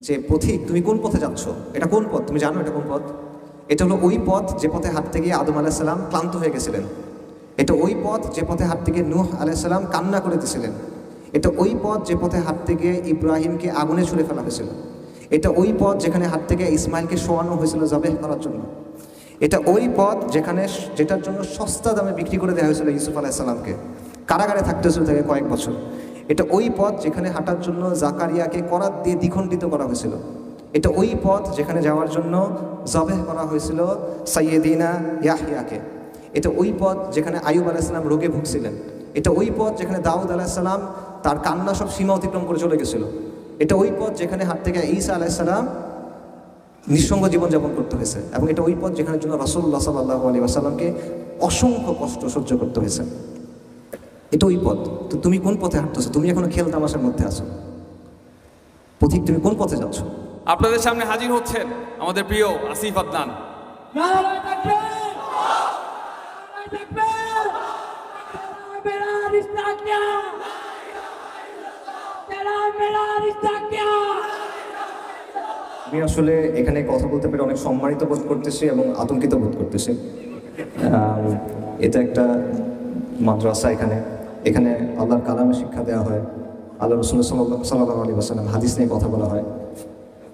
যে পথিক তুমি কোন পথে যাচ্ছ, এটা কোন পথ, তুমি জানো এটা কোন পথ? এটা হলো ওই পথ যে পথে হাঁটতে গিয়ে আদম আলাইহিস সালাম ক্লান্ত হয়ে গেছিলেন। এটা ওই পথ যে পথে হাঁটতে গিয়ে নূহ আলাইহিস সালাম কান্না করে দিয়েছিলেন। এটা ওই পথ যে পথে হাঁটতে গিয়ে ইব্রাহিমকে আগুনে ছুঁড়ে ফেলা হয়েছিল। এটা ওই পথ যেখানে হাঁটতে গিয়ে ইসমাইলকে শোয়ানো হয়েছিল জবেহ করার জন্য। এটা ওই পথ যেটার জন্য সস্তা দামে বিক্রি করে দেওয়া হয়েছিল ইউসুফ আলাইহিস সালামকে, কারাগারে থাকতে হয়েছিল তাকে কয়েক বছর। এটা ওই পথ যেখানে হাঁটার জন্য জাকারিয়াকে করাত দিয়ে দ্বিখণ্ডিত করা হয়েছিল। এটা ওই পথ যেখানে যাওয়ার জন্য জবেহ করা হয়েছিল সাইয়েদিনা ইয়াহইয়াকে। এটা ওই পথ যেখানে আইয়ুব আলাইহিস সালাম রোগে ভুগছিলেন। এটা ওই পথ যেখানে দাউদ আলাইহিস সালাম তার কান্না সব সীমা অতিক্রম করে চলে গেছিল। এটা ওই পথ যেখানে হাঁটতে গিয়ে ঈসা আলাইহিস সালাম নিঃসঙ্গ জীবনযাপন করতে হয়েছে। এবং এটা ওই পথ যেখানে জন্য রাসূলুল্লাহ সাল্লাল্লাহু আলাইহি ওয়াসাল্লামকে অসংখ্য কষ্ট সহ্য করতে হয়েছে। এটা ওই পথ। তো তুমি কোন পথে হাঁটতেছো? তুমি এখনো খেল তামাশার মধ্যে আছো। পথিক, তুমি কোন পথে যাচ্ছ? আপনাদের সামনে হাজির হচ্ছেন আমাদের প্রিয় আসিফ আদনান। আমি আসলে এখানে কথা বলতে পেরে অনেক সম্মানিত বোধ করতেছি এবং আতঙ্কিত বোধ করতেছি। এটা একটা মাদ্রাসা। এখানে আল্লাহর কালামে শিক্ষা দেওয়া হয়, আল্লাহ রাসূল সাল্লাল্লাহু আলাইহি ওয়াসাল্লাম হাদিস নিয়ে কথা বলা হয়।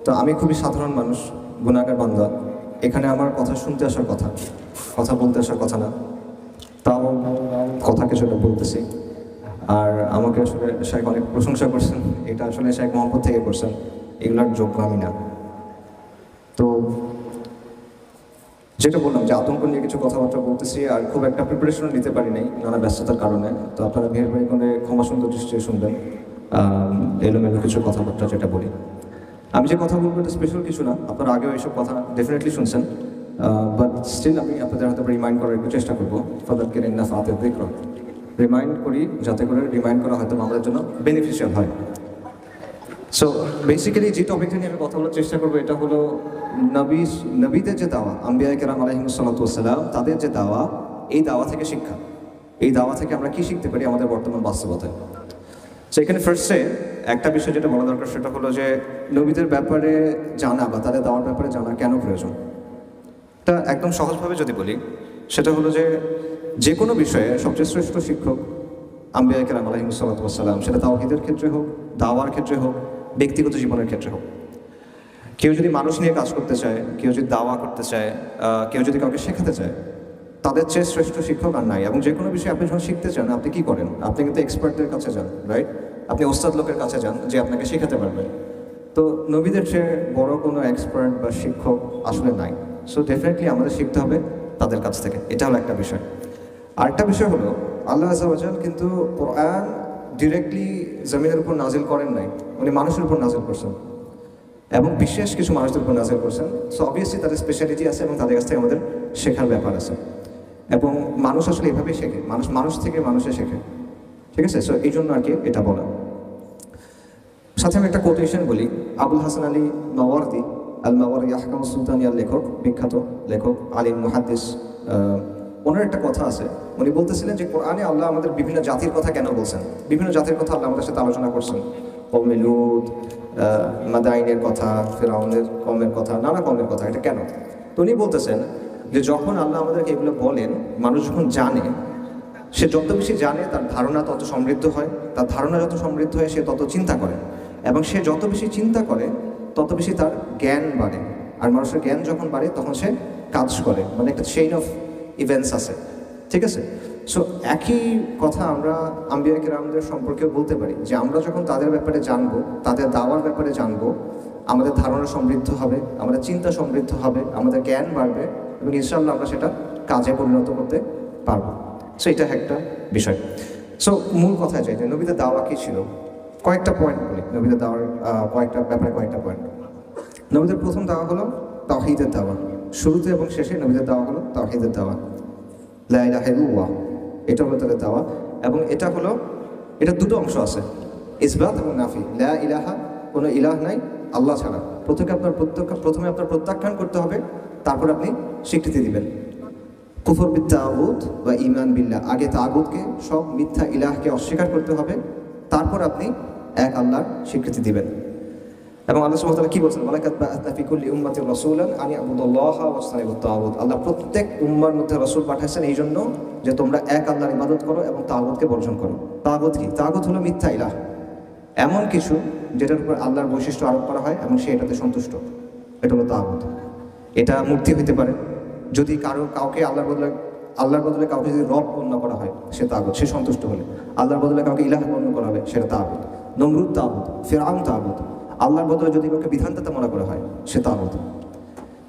তো আমি খুবই সাধারণ মানুষ, গুনাহগার বান্দা। এখানে আমার কথা শুনতে আসার কথা, কথা বলতে আসার কথা না, তাও কথা কিছুটা বলতেছি। আর আমাকে আসলে শাইখ অনেক প্রশংসা করছেন, এটা আসলে শাইখ মোহাম্মদ থেকে করছেন, এগুলোর যোগ্য আমি না। তো যেটা বললাম যে আতঙ্ক নিয়ে কিছু কথাবার্তা বলতেছি, আর খুব একটা প্রিপারেশনও নিতে পারি নাই নানা ব্যস্ততার কারণে। তো আপনারা মেহেরবানি করে ক্ষমা সুন্দর দৃষ্টিতে শুনবেন এলোমেলো কিছু কথাবার্তা যেটা বলি। আমি যে কথা বলবো এটা স্পেশাল কিছু না, আপনারা আগেও এইসব কথা ডেফিনেটলি শুনছেন, বাট স্টিল আমি আপনাদের হয়তো রিমাইন্ড করার একটু চেষ্টা করবো। ফাদারকে নাফাতে দেখো রিমাইন্ড করি, যাতে করে রিমাইন্ড করা হয়তো আমাদের জন্য বেনিফিশিয়াল হয়। সো বেসিক্যালি যে টপিকটা নিয়ে আমি কথা বলার চেষ্টা করবো এটা হলো নবীদের যে দাওয়া, আম্বিয়া কেরাম আলাইহিমুস সালাতু ওয়াস সালাম, তাদের যে দাওয়া, এই দাওয়া থেকে শিক্ষা, এই দাওয়া থেকে আমরা কি শিখতে পারি আমাদের বর্তমান বাস্তবতায়। সো এখানে ফার্স্টে একটা বিষয় যেটা বলা দরকার সেটা হলো যে নবীদের ব্যাপারে জানা বা তাদের দাওয়ার ব্যাপারে জানা কেন প্রয়োজন। এটা একদম সহজভাবে যদি বলি সেটা হলো যে কোনো বিষয়ে সবচেয়ে শ্রেষ্ঠ শিক্ষক আম্বিয়া কেরাম আলাইহিমুস সালাতু ওয়াস সালাম, সেটা তাওহীদের ক্ষেত্রে হোক, দাওয়ার ক্ষেত্রে হোক, ব্যক্তিগত জীবনের ক্ষেত্রে হোক। কেউ যদি মানুষ নিয়ে কাজ করতে চায়, কেউ যদি দাওয়া করতে চায়, কেউ যদি কাউকে শেখাতে চায়, তাদের চেয়ে শ্রেষ্ঠ শিক্ষক আর নাই। এবং যে কোনো বিষয়ে আপনি যখন শিখতে চান আপনি কি করেন? আপনি কিন্তু এক্সপার্টদের কাছে যান, রাইট? আপনি ওস্তাদ লোকের কাছে যান যে আপনাকে শেখাতে পারবে। তো নবীদের চেয়ে বড় কোনো এক্সপার্ট বা শিক্ষক আসলে নাই। সো ডেফিনেটলি আমাদের শিখতে হবে তাদের কাছ থেকে, এটা হলো একটা বিষয়। আরেকটা বিষয় হলো আল্লাহ আযজা ওয়া জাল কিন্তু কোরআন ডিরেক্টলি জমিনের উপর নাজিল করেন নাই, উনি মানুষের উপর নাজিল করছেন এবং বিশেষ কিছু মানুষদের উপর নাজিল করছেন। সো অবভিয়াসলি তাদের স্পেশালিটি আছে এবং তাদের কাছ থেকে আমাদের শেখার ব্যাপার আছে। এবং মানুষ আসলে এভাবেই শেখে, মানুষ থেকে মানুষে শেখে, ঠিক আছে? সো এই জন্য আর কি এটা বলা। সাথে আমি একটা কোটেশন বলি। আবুল হাসান আলী মাওয়ারদি, আল মাওয়ারদি আহকামুস সুলতানিয়ার লেখক, বিখ্যাত লেখক, আলিম মুহাদ্দিস, ওনার একটা কথা আছে। উনি বলতেছিলেন যে কোরআনে আল্লাহ আমাদের বিভিন্ন জাতির কথা কেন বলছেন, বিভিন্ন জাতির কথা আল্লাহ আমাদের সাথে আলোচনা করছেন। কওমে লূত, মাদাইনের কথা, ফিরআউনের কওমের কথা, নানা কওমের কথা, এটা কেন? তো উনি বলতেছেন যে যখন আল্লাহ আমাদেরকে এগুলো বলেন, মানুষ যখন জানে, সে যত বেশি জানে তার ধারণা তত সমৃদ্ধ হয়, তার ধারণা যত সমৃদ্ধ হয় সে তত চিন্তা করে, এবং সে যত বেশি চিন্তা করে তত বেশি তার জ্ঞান বাড়ে। আর মানুষের জ্ঞান যখন বাড়ে তখন সে কাজ করে, মানে একটা চেইন অফ ইভেন্টস আছে, ঠিক আছে? সো একই কথা আমরা আম্বিয়া কেরামদের সম্পর্কেও বলতে পারি যে আমরা যখন তাদের ব্যাপারে জানবো, তাদের দাওয়ার ব্যাপারে জানবো, আমাদের ধারণা সমৃদ্ধ হবে, আমাদের চিন্তা সমৃদ্ধ হবে, আমাদের জ্ঞান বাড়বে এবং ইনশাআল্লাহ আমরা সেটা কাজে পরিণত করতে পারবো। সো এটা একটা বিষয়। সো মূল কথায় যাই যে নবীদের দাওয়া কী ছিল, কয়েকটা পয়েন্ট বলি। নবীদের দাওয়ার কয়েকটা ব্যাপারে কয়েকটা পয়েন্ট। নবীদের প্রথম দাওয়া হলো তাওহীদের দাওয়া। শুরুতে এবং শেষে নবীদের দাওয়া হলো তাওহীদের দাওয়া, লা ইলাহা ইল্লাল্লাহ, এটা হলো তাদের দাওয়া। এবং এটা দুটো অংশ আছে, ইসবাত এবং নাফি। লা ইলাহা, কোনো ইলাহ নাই আল্লাহ ছাড়া। প্রথমে আপনার প্রত্যাখ্যান করতে হবে, তারপর আপনি স্বীকৃতি দিবেন। কুফর বিত-তাগুত বা ঈমান বিল্লাহ, আগে তাগুতকে, সব মিথ্যা ইলাহকে অস্বীকার করতে হবে, তারপর আপনি এক আল্লাহর স্বীকৃতি দিবেন। এবং আল্লাহ সুবহানাহু ওয়া তাআলা কি বলছেন, ওয়ালাকাদ বা'আথনা ফি কুল্লি উম্মাতিন রাসূলান আন ইয়াবুদুল্লাহা ওয়াজতানিবুত তাগুত। আল্লাহ প্রত্যেক উম্মার মধ্যে রাসূল পাঠাইছেন এই জন্য যে তোমরা এক আল্লাহর ইবাদত করো এবং তাগুতকে বর্জন করো। তাগুত কি? তাগুত হলো মিথ্যা ইলাহ, এমন কিছু যেটার উপর আল্লাহর বৈশিষ্ট্য আরোপ করা হয় এবং সে এটাতে সন্তুষ্ট, এটা হলো তাগুত। এটা মূর্তি হইতে পারে, যদি কাউকে আল্লাহর বদলে কাউকে যদি রব গণ্য করা হয় সে তাগুত, সে সন্তুষ্ট হলে। আল্লাহর বদলে কাউকে ইলাহ গণ্য করা হবে সেটা তাগুত। নমরুদ তাগুত, ফিরআউন তাগুত। আল্লাহর বদলে যদি কাউকে বিধানদাতা মনে করা হয় সে তাগুত।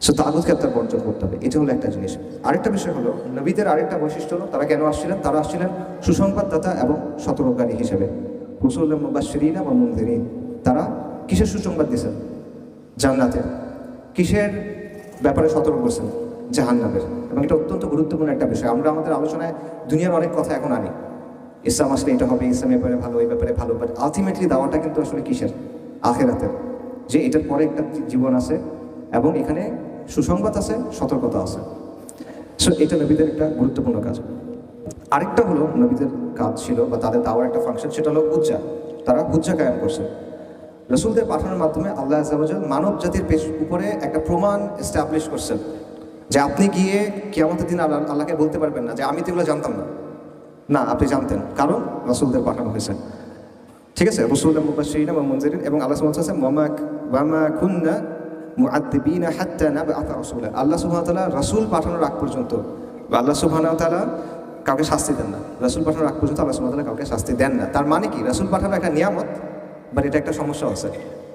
সে তাগুতকে আপনার বর্জন করতে হবে, এটা হলো একটা জিনিস। আরেকটা বিষয় হলো নবীদের আরেকটা বৈশিষ্ট্য হলো তারা কেন আসছিলেন? তারা আসছিলেন সুসংবাদদাতা এবং সতর্ককারী হিসেবে। রাসূলুল্লাহ মুবাশশিরিন ওয়া মুনযিরিন। তারা কিসের সুসংবাদ দিয়েছেন? জান্নাতের। কিসের ব্যাপারে সতর্ক করছেন? জাহান্নামের। এবং এটা অত্যন্ত গুরুত্বপূর্ণ একটা বিষয়। আমরা আমাদের আলোচনায় দুনিয়ার অনেক কথা এখন আনি, ইসলাম আসলে এটা হবে, ইসলামের ব্যাপারে ভালো, এই ব্যাপারে ভালো, বাট আলটিমেটলি দাওয়াটা কিন্তু আসলে কিসের? আখিরাতের। যে এটার পরে একটা জীবন আছে এবং এখানে সুসংবাদ আছে, সতর্কতা আছে। সো এটা নবীদের একটা গুরুত্বপূর্ণ কাজ। আরেকটা হলো নবীদের কাজ ছিল বা তাদের দাওয়ার একটা ফাংশন, সেটা হলো হুজ্জা। তারা হুজ্জা কায়েম করছে। রসুলদের পাঠানোর মাধ্যমে আল্লাহ আযজা ওয়া জাল মানব জাতির উপরে একটা প্রমাণ এস্টাবলিশ করছেন যে আপনি গিয়ে কিয়ামতের দিন আল্লাহকে বলতে পারবেন না যে আমি তো এগুলো জানতাম না। না, আপনি জানতেন, কারণ রসুলদের পাঠানো হয়েছে। ঠিক আছে, রাসূলুল্লাহ মুবাশশিরিন ওয়া মুনযিরিন। এবং আল্লাহ সুবহানাহু ওয়া তাআলা ওয়া মা কুননা মুআদ্দিবিনা হাত্তা নাবআথা রাসূলা। আল্লাহ সুবহানাহু ওয়া তাআলা রাসূল পাঠানোর আগ পর্যন্ত আল্লাহ সুবহানাহু ওয়া তাআলা কাউকে শাস্তি দেন না। রাসূল পাঠানোর আগ পর্যন্ত আল্লাহ সুবহানাহু ওয়া তাআলা কাউকে শাস্তি দেন না। তার মানে কি? রাসূল পাঠানো একটা নিয়ামত, বাট এটা একটা সমস্যা আছে।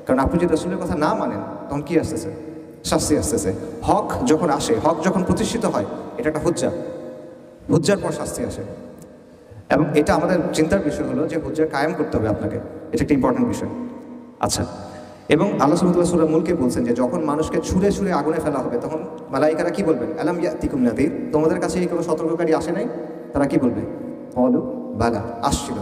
কারণ আপনি যদি রাসূলের কথা না মানেন তখন কি আসতেছে? শাস্তি আসতেছে। হক যখন আসে, হক যখন প্রতিষ্ঠিত হয়, এটা একটা হুজ্জা। হুজ্জার পর শাস্তি আসে। এবং এটা আমাদের চিন্তার বিষয় হলো যে হুজ্জা কায়েম করতে হবে আপনাকে, এটা একটা ইম্পর্টেন্ট বিষয়। আচ্ছা, এবং আল্লাহ সুবহানাহু ওয়া তাআলা সূরা মুলকে বলছেন যে যখন মানুষকে ছুঁড়ে ছুঁড়ে আগুনে ফেলা হবে তখন মালাইকারা কি বলবেন? আলাম ইয়াতিকুম নাযীর। তোমাদের কাছে এই কোনো সতর্ককারী আসে নাই? তারা কি বলবে? ক্বালু বালা, আসছিল।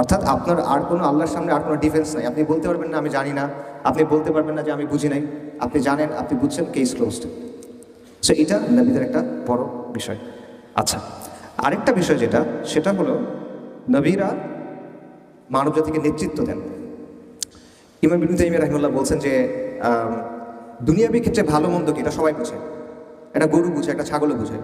অর্থাৎ আপনার আর কোনো আল্লাহর সামনে আর কোনো ডিফেন্স নাই। আপনি বলতে পারবেন না আমি জানি না, আপনি বলতে পারবেন না যে আমি বুঝি নাই। আপনি জানেন, আপনি বুঝছেন, কেস ক্লোজড। সো এটা নবীদের একটা বড় বিষয়। আচ্ছা, আরেকটা বিষয় যেটা, সেটা হলো নবীরা মানব জাতিকে নেতৃত্ব দেন। ইমাম ইবনে তাইমিয়া রাহিমাহুল্লাহ বলছেন যে দুনিয়াবী ক্ষেত্রে ভালো মন্দ কি এটা সবাই বুঝে, একটা গরু বুঝে, একটা ছাগলও বুঝে,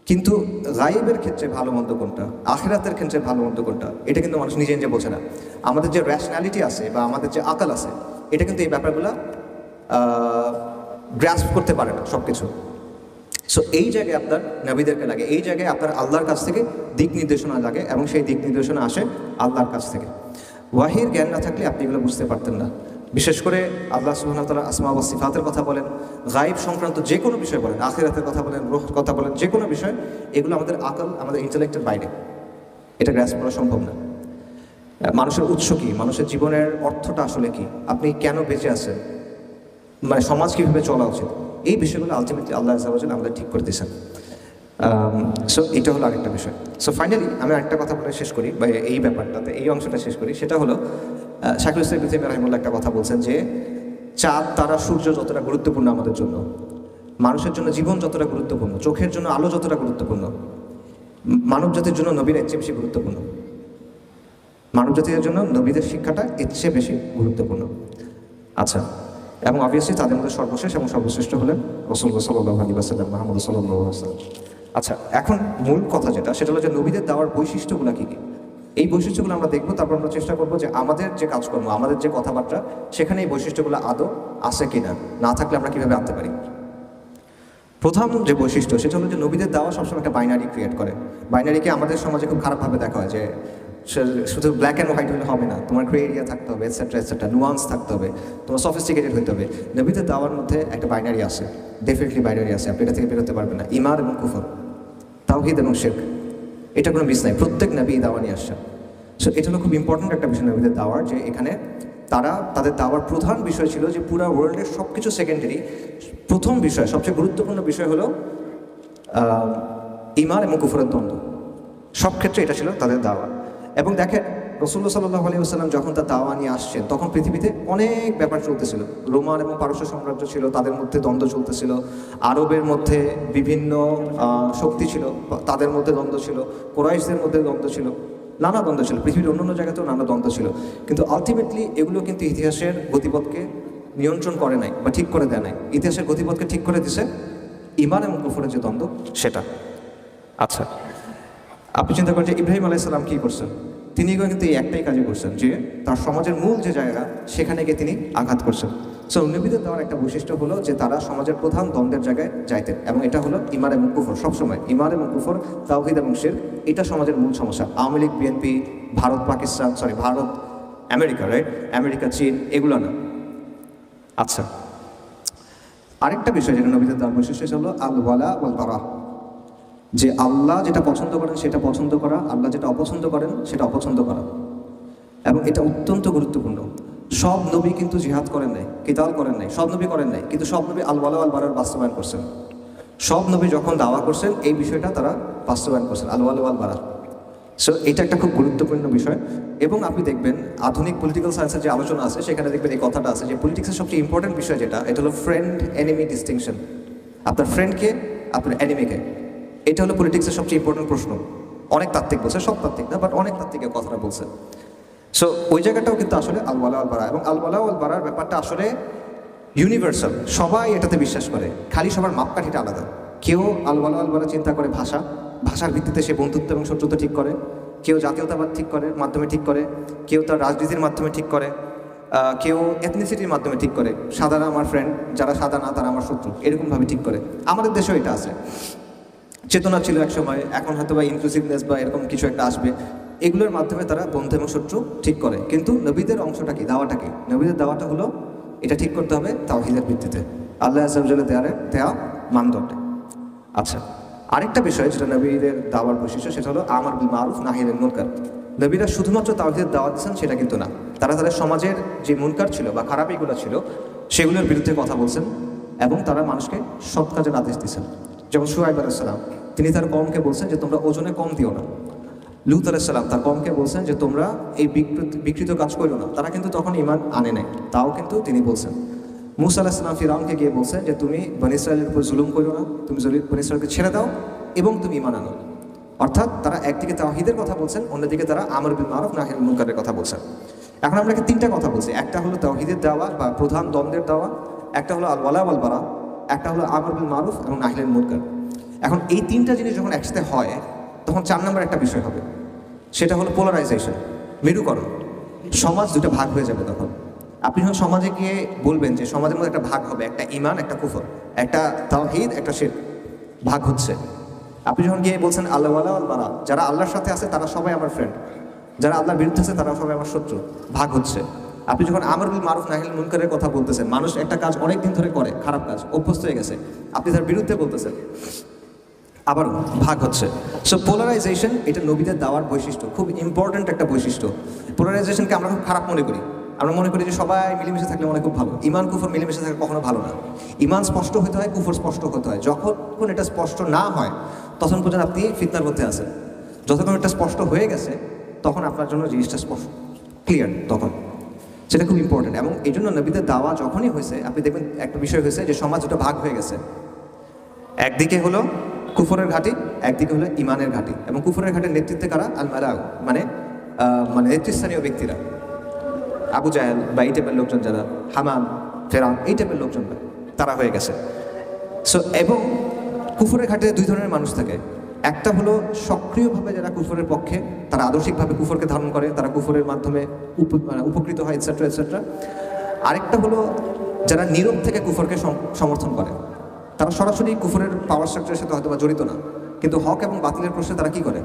কিন্তু গায়েবের ক্ষেত্রে ভালো মন্দ কোনটা, আখিরাতের ক্ষেত্রে ভালো মন্দ কোনটা, এটা কিন্তু মানুষ নিজে নিজে বোঝে না। আমাদের যে র্যাশনালিটি আছে বা আমাদের যে আকাল আছে, এটা কিন্তু এই ব্যাপারগুলো গ্রাস্প করতে পারে না সব কিছু। সো এই জায়গায় আপনার নবীদেরকে লাগে, এই জায়গায় আপনার আল্লাহর কাছ থেকে দিক নির্দেশনা লাগে, এবং সেই দিক নির্দেশনা আসে আল্লাহর কাছ থেকে। ওয়াহির জ্ঞান না থাকলে আপনি এগুলো বুঝতে পারতেন না। বিশেষ করে আল্লাহ সুবহানাহু ওয়া তাআলা আসমা ওয়া সিফাতের কথা বলেন, গায়েব সংক্রান্ত যে কোনো বিষয় বলেন, আখিরাতের কথা বলেন, রূহ কথা বলেন, যে কোনো বিষয়, এগুলো আমাদের আকল, আমাদের ইন্টেলেক্টের বাইরে, এটা গ্রাস করা সম্ভব না। মানুষের উৎস কী, মানুষের জীবনের অর্থটা আসলে কি, আপনি কেন বেঁচে আছেন, মানে সমাজ কীভাবে চলা উচিত, এই বিষয়গুলো আলটিমেটলি আল্লাহ আযজা ওয়া জাল আমাদের ঠিক করে দিয়েছেন। সো এটা হলো আরেকটা বিষয়। সো ফাইনালি আমি আরেকটা কথা বলে শেষ করি, বা এই ব্যাপারটাতে এই অংশটা শেষ করি। সেটা হলো শাইখুল ইসলাম ইবনে তাইমিয়া রাহিমাহুল্লাহ একটা কথা বলছেন যে চাঁদ, তারা, সূর্য যতটা গুরুত্বপূর্ণ আমাদের জন্য, মানুষের জন্য জীবন যতটা গুরুত্বপূর্ণ, চোখের জন্য আলো যতটা গুরুত্বপূর্ণ, মানব জাতির জন্য নবীরা এর চেয়ে বেশি গুরুত্বপূর্ণ। মানব জাতির জন্য নবীদের শিক্ষাটা এর চেয়ে বেশি গুরুত্বপূর্ণ। আচ্ছা, এবং অবভিয়াসলি তাদের মধ্যে সর্বশেষ এবং সর্বশ্রেষ্ঠ হলেন রাসূলুল্লাহ সাল্লাল্লাহু আলাইহি ওয়াসাল্লাম, মুহাম্মদ সাল্লাল্লাহু আলাইহি ওয়াসাল্লাম। আচ্ছা, এখন মূল কথা যেটা, সেটা হলো যে নবীদের দেওয়ার বৈশিষ্ট্যগুলো কী কী, এই বৈশিষ্ট্যগুলো আমরা দেখবো। তারপর আমরা চেষ্টা করবো যে আমাদের যে কাজকর্ম, আমাদের যে কথাবার্তা, সেখানে এই বৈশিষ্ট্যগুলো আদৌ আছে কিনা, না থাকলে আমরা কীভাবে আনতে পারি। প্রথম যে বৈশিষ্ট্য, সেটা হলো যে নবীদের দেওয়া সবসময় একটা বাইনারি ক্রিয়েট করে। বাইনারিকে আমাদের সমাজে খুব খারাপভাবে দেখা হয় যে শুধু ব্ল্যাক অ্যান্ড হোয়াইট হলে হবে না, তোমার গ্রে এরিয়া থাকতে হবে, এটসেট্রা এটসেট্রা, নুয়ান্স থাকতে হবে, তোমার সফিস্টিকেটেড হতে হবে। নবীদের দাওয়ার মধ্যে একটা বাইনারি আছে, ডেফিনেটলি বাইনারি আছে, আপনি এটা থেকে বেরোতে পারবেন না। ঈমান এবং কুফর, তাওহীদ এবং শিরক, এটা কোনো মিস নাই, প্রত্যেক নবী দাওয়া নিয়ে আসছে। সো এটা হলো খুব ইম্পর্ট্যান্ট একটা বিষয় নবীদের দাওয়ার, যে এখানে তারা তাদের দাওয়ার প্রধান বিষয় ছিল যে পুরো ওয়ার্ল্ডের সব কিছু সেকেন্ডারি, প্রথম বিষয়, সবচেয়ে গুরুত্বপূর্ণ বিষয় হলো ঈমান এবং কুফরের দ্বন্দ্ব। সব ক্ষেত্রে এটা ছিল তাদের দাওয়া। এবং দেখেন রাসূলুল্লাহ সাল্লাল্লাহু আলাইহি ওয়াসাল্লাম যখন তার দাওয়া নিয়ে আসছেন, তখন পৃথিবীতে অনেক ব্যাপার চলতেছিল। রোমান এবং পারস্য সাম্রাজ্য ছিল, তাদের মধ্যে দ্বন্দ্ব চলতেছিল। আরবের মধ্যে বিভিন্ন শক্তি ছিল, তাদের মধ্যে দ্বন্দ্ব ছিল। কুরাইশদের মধ্যে দ্বন্দ্ব ছিল। নানা দ্বন্দ্ব ছিল, পৃথিবীর অন্যান্য জায়গাতেও নানা দ্বন্দ্ব ছিল, কিন্তু আলটিমেটলি এগুলো কিন্তু ইতিহাসের গতিপথকে নিয়ন্ত্রণ করে নাই বা ঠিক করে দেয় নাই। ইতিহাসের গতিপথকে ঠিক করে দিছে ঈমান এবং কুফরের যে দ্বন্দ্ব সেটা। আচ্ছা, আপনি চিন্তা করেন যে ইব্রাহিম আলাইহিস সালাম কী করছেন? তিনি কিন্তু এই একটাই কাজই করছেন যে তার সমাজের মূল যে জায়গা সেখানে গিয়ে তিনি আঘাত করছেন। সো নবীদের দেওয়ার একটা বৈশিষ্ট্য হলো যে তারা সমাজের প্রধান দ্বন্দ্বের জায়গায় যাইতেন, এবং এটা হলো ঈমান এবং কুফর। সবসময় ঈমান এবং কুফর, তাওহীদ এবং শিরক, এটা সমাজের মূল সমস্যা। Awami League, BNP, Bharat America, right, America, চীন, এগুলো না। আচ্ছা, আরেকটা বিষয় যেটা নবীদের দেওয়ার বৈশিষ্ট্য সেটা হলো আল ওয়ালা ওয়াল বারা, যে আল্লাহ যেটা পছন্দ করেন সেটা পছন্দ করা, আল্লাহ যেটা অপছন্দ করেন সেটা অপছন্দ করা। এবং এটা অত্যন্ত গুরুত্বপূর্ণ। সব নবী কিন্তু জিহাদ করেন নাই, কিতাল করেন নাই, সব নবী করেন নাই, কিন্তু সব নবী আল ওয়ালা ওয়াল বারার বাস্তবায়ন করছেন। সব নবী যখন দাওয়া করছেন এই বিষয়টা তারা বাস্তবায়ন করছেন, আল ওয়ালা ওয়াল বারা। সো এটা একটা খুব গুরুত্বপূর্ণ বিষয়। এবং আপনি দেখবেন আধুনিক পলিটিক্যাল সায়েন্সের যে আলোচনা আছে সেখানে দেখবেন এই কথাটা আছে যে পলিটিক্সের সবচেয়ে ইম্পর্টেন্ট বিষয় যেটা, এটা হলো ফ্রেন্ড এনিমি ডিস্টিংশন। আপনার ফ্রেন্ডকে, আপনার এনিমিকে, এটা হলো পলিটিক্সের সবচেয়ে ইম্পর্টেন্ট প্রশ্ন। অনেক তাত্ত্বিক বলছে, সব তাত্ত্বিক না, বাট অনেক তাত্ত্বিকের কথাটা বলছে। সো ওই জায়গাটাও কিন্তু আসলে আল ওয়ালা আল বারা, এবং আল ওয়ালা আল বারার ব্যাপারটা আসলে ইউনিভার্সাল, সবাই এটাতে বিশ্বাস করে, খালি সবার মাপকাঠিটা আলাদা। কেউ আল ওয়ালা আল বারা চিন্তা করে ভাষার ভিত্তিতে সে বন্ধুত্ব এবং শত্রুতা ঠিক করে, কেউ জাতীয়তাবাদ ঠিক করে মাধ্যমে ঠিক করে, কেউ তার রাজনীতির মাধ্যমে ঠিক করে, কেউ এথনিসিটির মাধ্যমে ঠিক করে, সাদারা আমার ফ্রেন্ড, যারা সাদা না তারা আমার শত্রু, এরকমভাবে ঠিক করে। আমাদের দেশেও এটা আছে, চেতনা ছিল এক সময়, এখন হয়তো বা ইনক্লুসিভনেস বা এরকম কিছু একটা আসবে, এগুলোর মাধ্যমে তারা বন্ধু এবং শত্রু ঠিক করে। কিন্তু নবীদের অংশটা কি, দাওয়াটা কি? নবীদের দাওয়াটা হলো এটা ঠিক করতে হবে তাওহীদের ভিত্তিতে, আল্লাহ আযজা ওয়া জাল্লা দেয়া মানদণ্ডে। আচ্ছা, আরেকটা বিষয় যেটা নবীদের দাওয়ার বৈশিষ্ট্য সেটা হলো আমর বিল মারুফ নাহি আনিল মুনকার। নবীরা শুধুমাত্র তাওহীদের দাওয়াত দিচ্ছেন সেটা কিন্তু না, তারা তাদের সমাজের যে মুনকার ছিল বা খারাপিগুলো ছিল সেগুলোর বিরুদ্ধে কথা বলছেন, এবং তারা মানুষকে সৎ কাজের আদেশ দিচ্ছেন। যেমন শুআয়ব আলাইহিস সালাম, তিনি তার কওমকে বলছেন যে তোমরা ওজনে কম দিও না। লূত আলাইহিস সালাম তার কওমকে বলছেন যে তোমরা এই বিকৃত কাজ করো না। তারা কিন্তু তখন ঈমান আনে নাই, তাও কিন্তু তিনি বলছেন। মূসা আলাইহিস সালাম ফিরআউনকে গিয়ে বলছেন যে তুমি বনী ইসরাঈলের উপর জুলুম করো না, তুমি বনী ইসরাঈলকে ছেড়ে দাও এবং তুমি ঈমান আনো। অর্থাৎ তারা একদিকে তাওহীদের কথা বলছেন, অন্যদিকে তারা আমর বিল মারুফ নাহি আনিল মুনকারের কথা বলছেন। এখন আমরা তিনটা কথা বলছি, একটা হলো তাওহীদের দাওয়া বা প্রধান দ্বন্দ্বের দাওয়া, একটা হলো আল ওয়ালা ওয়াল বারা, একটা হলো আমর বিল মারুফ এবং নাহি আনিল মুনকার। এখন এই তিনটা জিনিস যখন একসাথে হয় তখন 4 নম্বর একটা বিষয় হবে, সেটা হলো পোলারাইজেশন, মেরুকরণ। সমাজ দুটো ভাগ হয়ে যাবে তখন। আপনি যখন সমাজে গিয়ে বলবেন যে সমাজের মধ্যে একটা ভাগ হবে, একটা ঈমান একটা কুফর, একটা তাওহীদ একটা শিরক, ভাগ হচ্ছে। আপনি যখন গিয়ে বলছেন আল্লাহ ওয়ালা ওয়াল বারা, যারা আল্লাহর সাথে আছে তারা সবাই আমার ফ্রেন্ড, যারা আল্লাহর বিরুদ্ধে আছে তারা সবাই আমার শত্রু, ভাগ হচ্ছে। আপনি যখন আমর বিল মারুফ নাহি আনিল মুনকারের কথা বলতেছেন, মানুষ একটা কাজ অনেক দিন ধরে করে, খারাপ কাজ, অভ্যস্ত হয়ে গেছে, আপনি তার বিরুদ্ধে বলতেছেন, আবার ভাগ হচ্ছে। সো পোলারাইজেশন এটা নবীদের দাওয়ার বৈশিষ্ট্য, খুব ইম্পর্ট্যান্ট একটা বৈশিষ্ট্য। পোলারাইজেশনকে আমরা খুব খারাপ মনে করি, আমরা মনে করি যে সবাই মিলেমিশে থাকলে মনে খুব ভালো। ঈমান কুফর মিলেমিশে থাকলে কখনো ভালো না। ঈমান স্পষ্ট হতে হয়, কুফর স্পষ্ট হতে হয়। যখন এটা স্পষ্ট না হয় তখন পর্যন্ত আপনি ফিতনার মধ্যে আছেন। যতক্ষণ এটা স্পষ্ট হয়ে গেছে তখন আপনার জন্য জিনিসটা স্পষ্ট ক্লিয়ার, তখন সেটা খুব ইম্পর্টেন্ট। এবং এই জন্য নবীদের দাওয়া যখনই হয়েছে আপনি দেখবেন একটা বিষয় হয়েছে যে সমাজ দুটো ভাগ হয়ে গেছে, একদিকে হলো কুফরের ঘাঁটি, একদিকে হলো ঈমানের ঘাঁটি। এবং কুফরের ঘাটের নেতৃত্বে কারা? আল মালাউ, মানে নেতৃস্থানীয় ব্যক্তিরা, আবু জাহেল বা এই টাইপের লোকজন, যারা হামান, ফেরাউন, এই টাইপের লোকজন তারা হয়ে গেছে। সো এবং কুফরের ঘাটে 2 ধরনের মানুষ থাকে, একটা হলো সক্রিয়ভাবে যারা কুফরের পক্ষে, তারা আদর্শিকভাবে কুফরকে ধারণ করে, তারা কুফরের মাধ্যমে উপকৃত হয়, এটসেট্রা এটসেট্রা। আরেকটা হলো যারা নীরব থেকে কুফরকে সমর্থন করে, তারা সরাসরি কুফরের পাওয়ার স্ট্রাকচারের সাথে হয়তো বা জড়িত না, কিন্তু হক এবং বাতিলের প্রশ্নে তারা কি করে?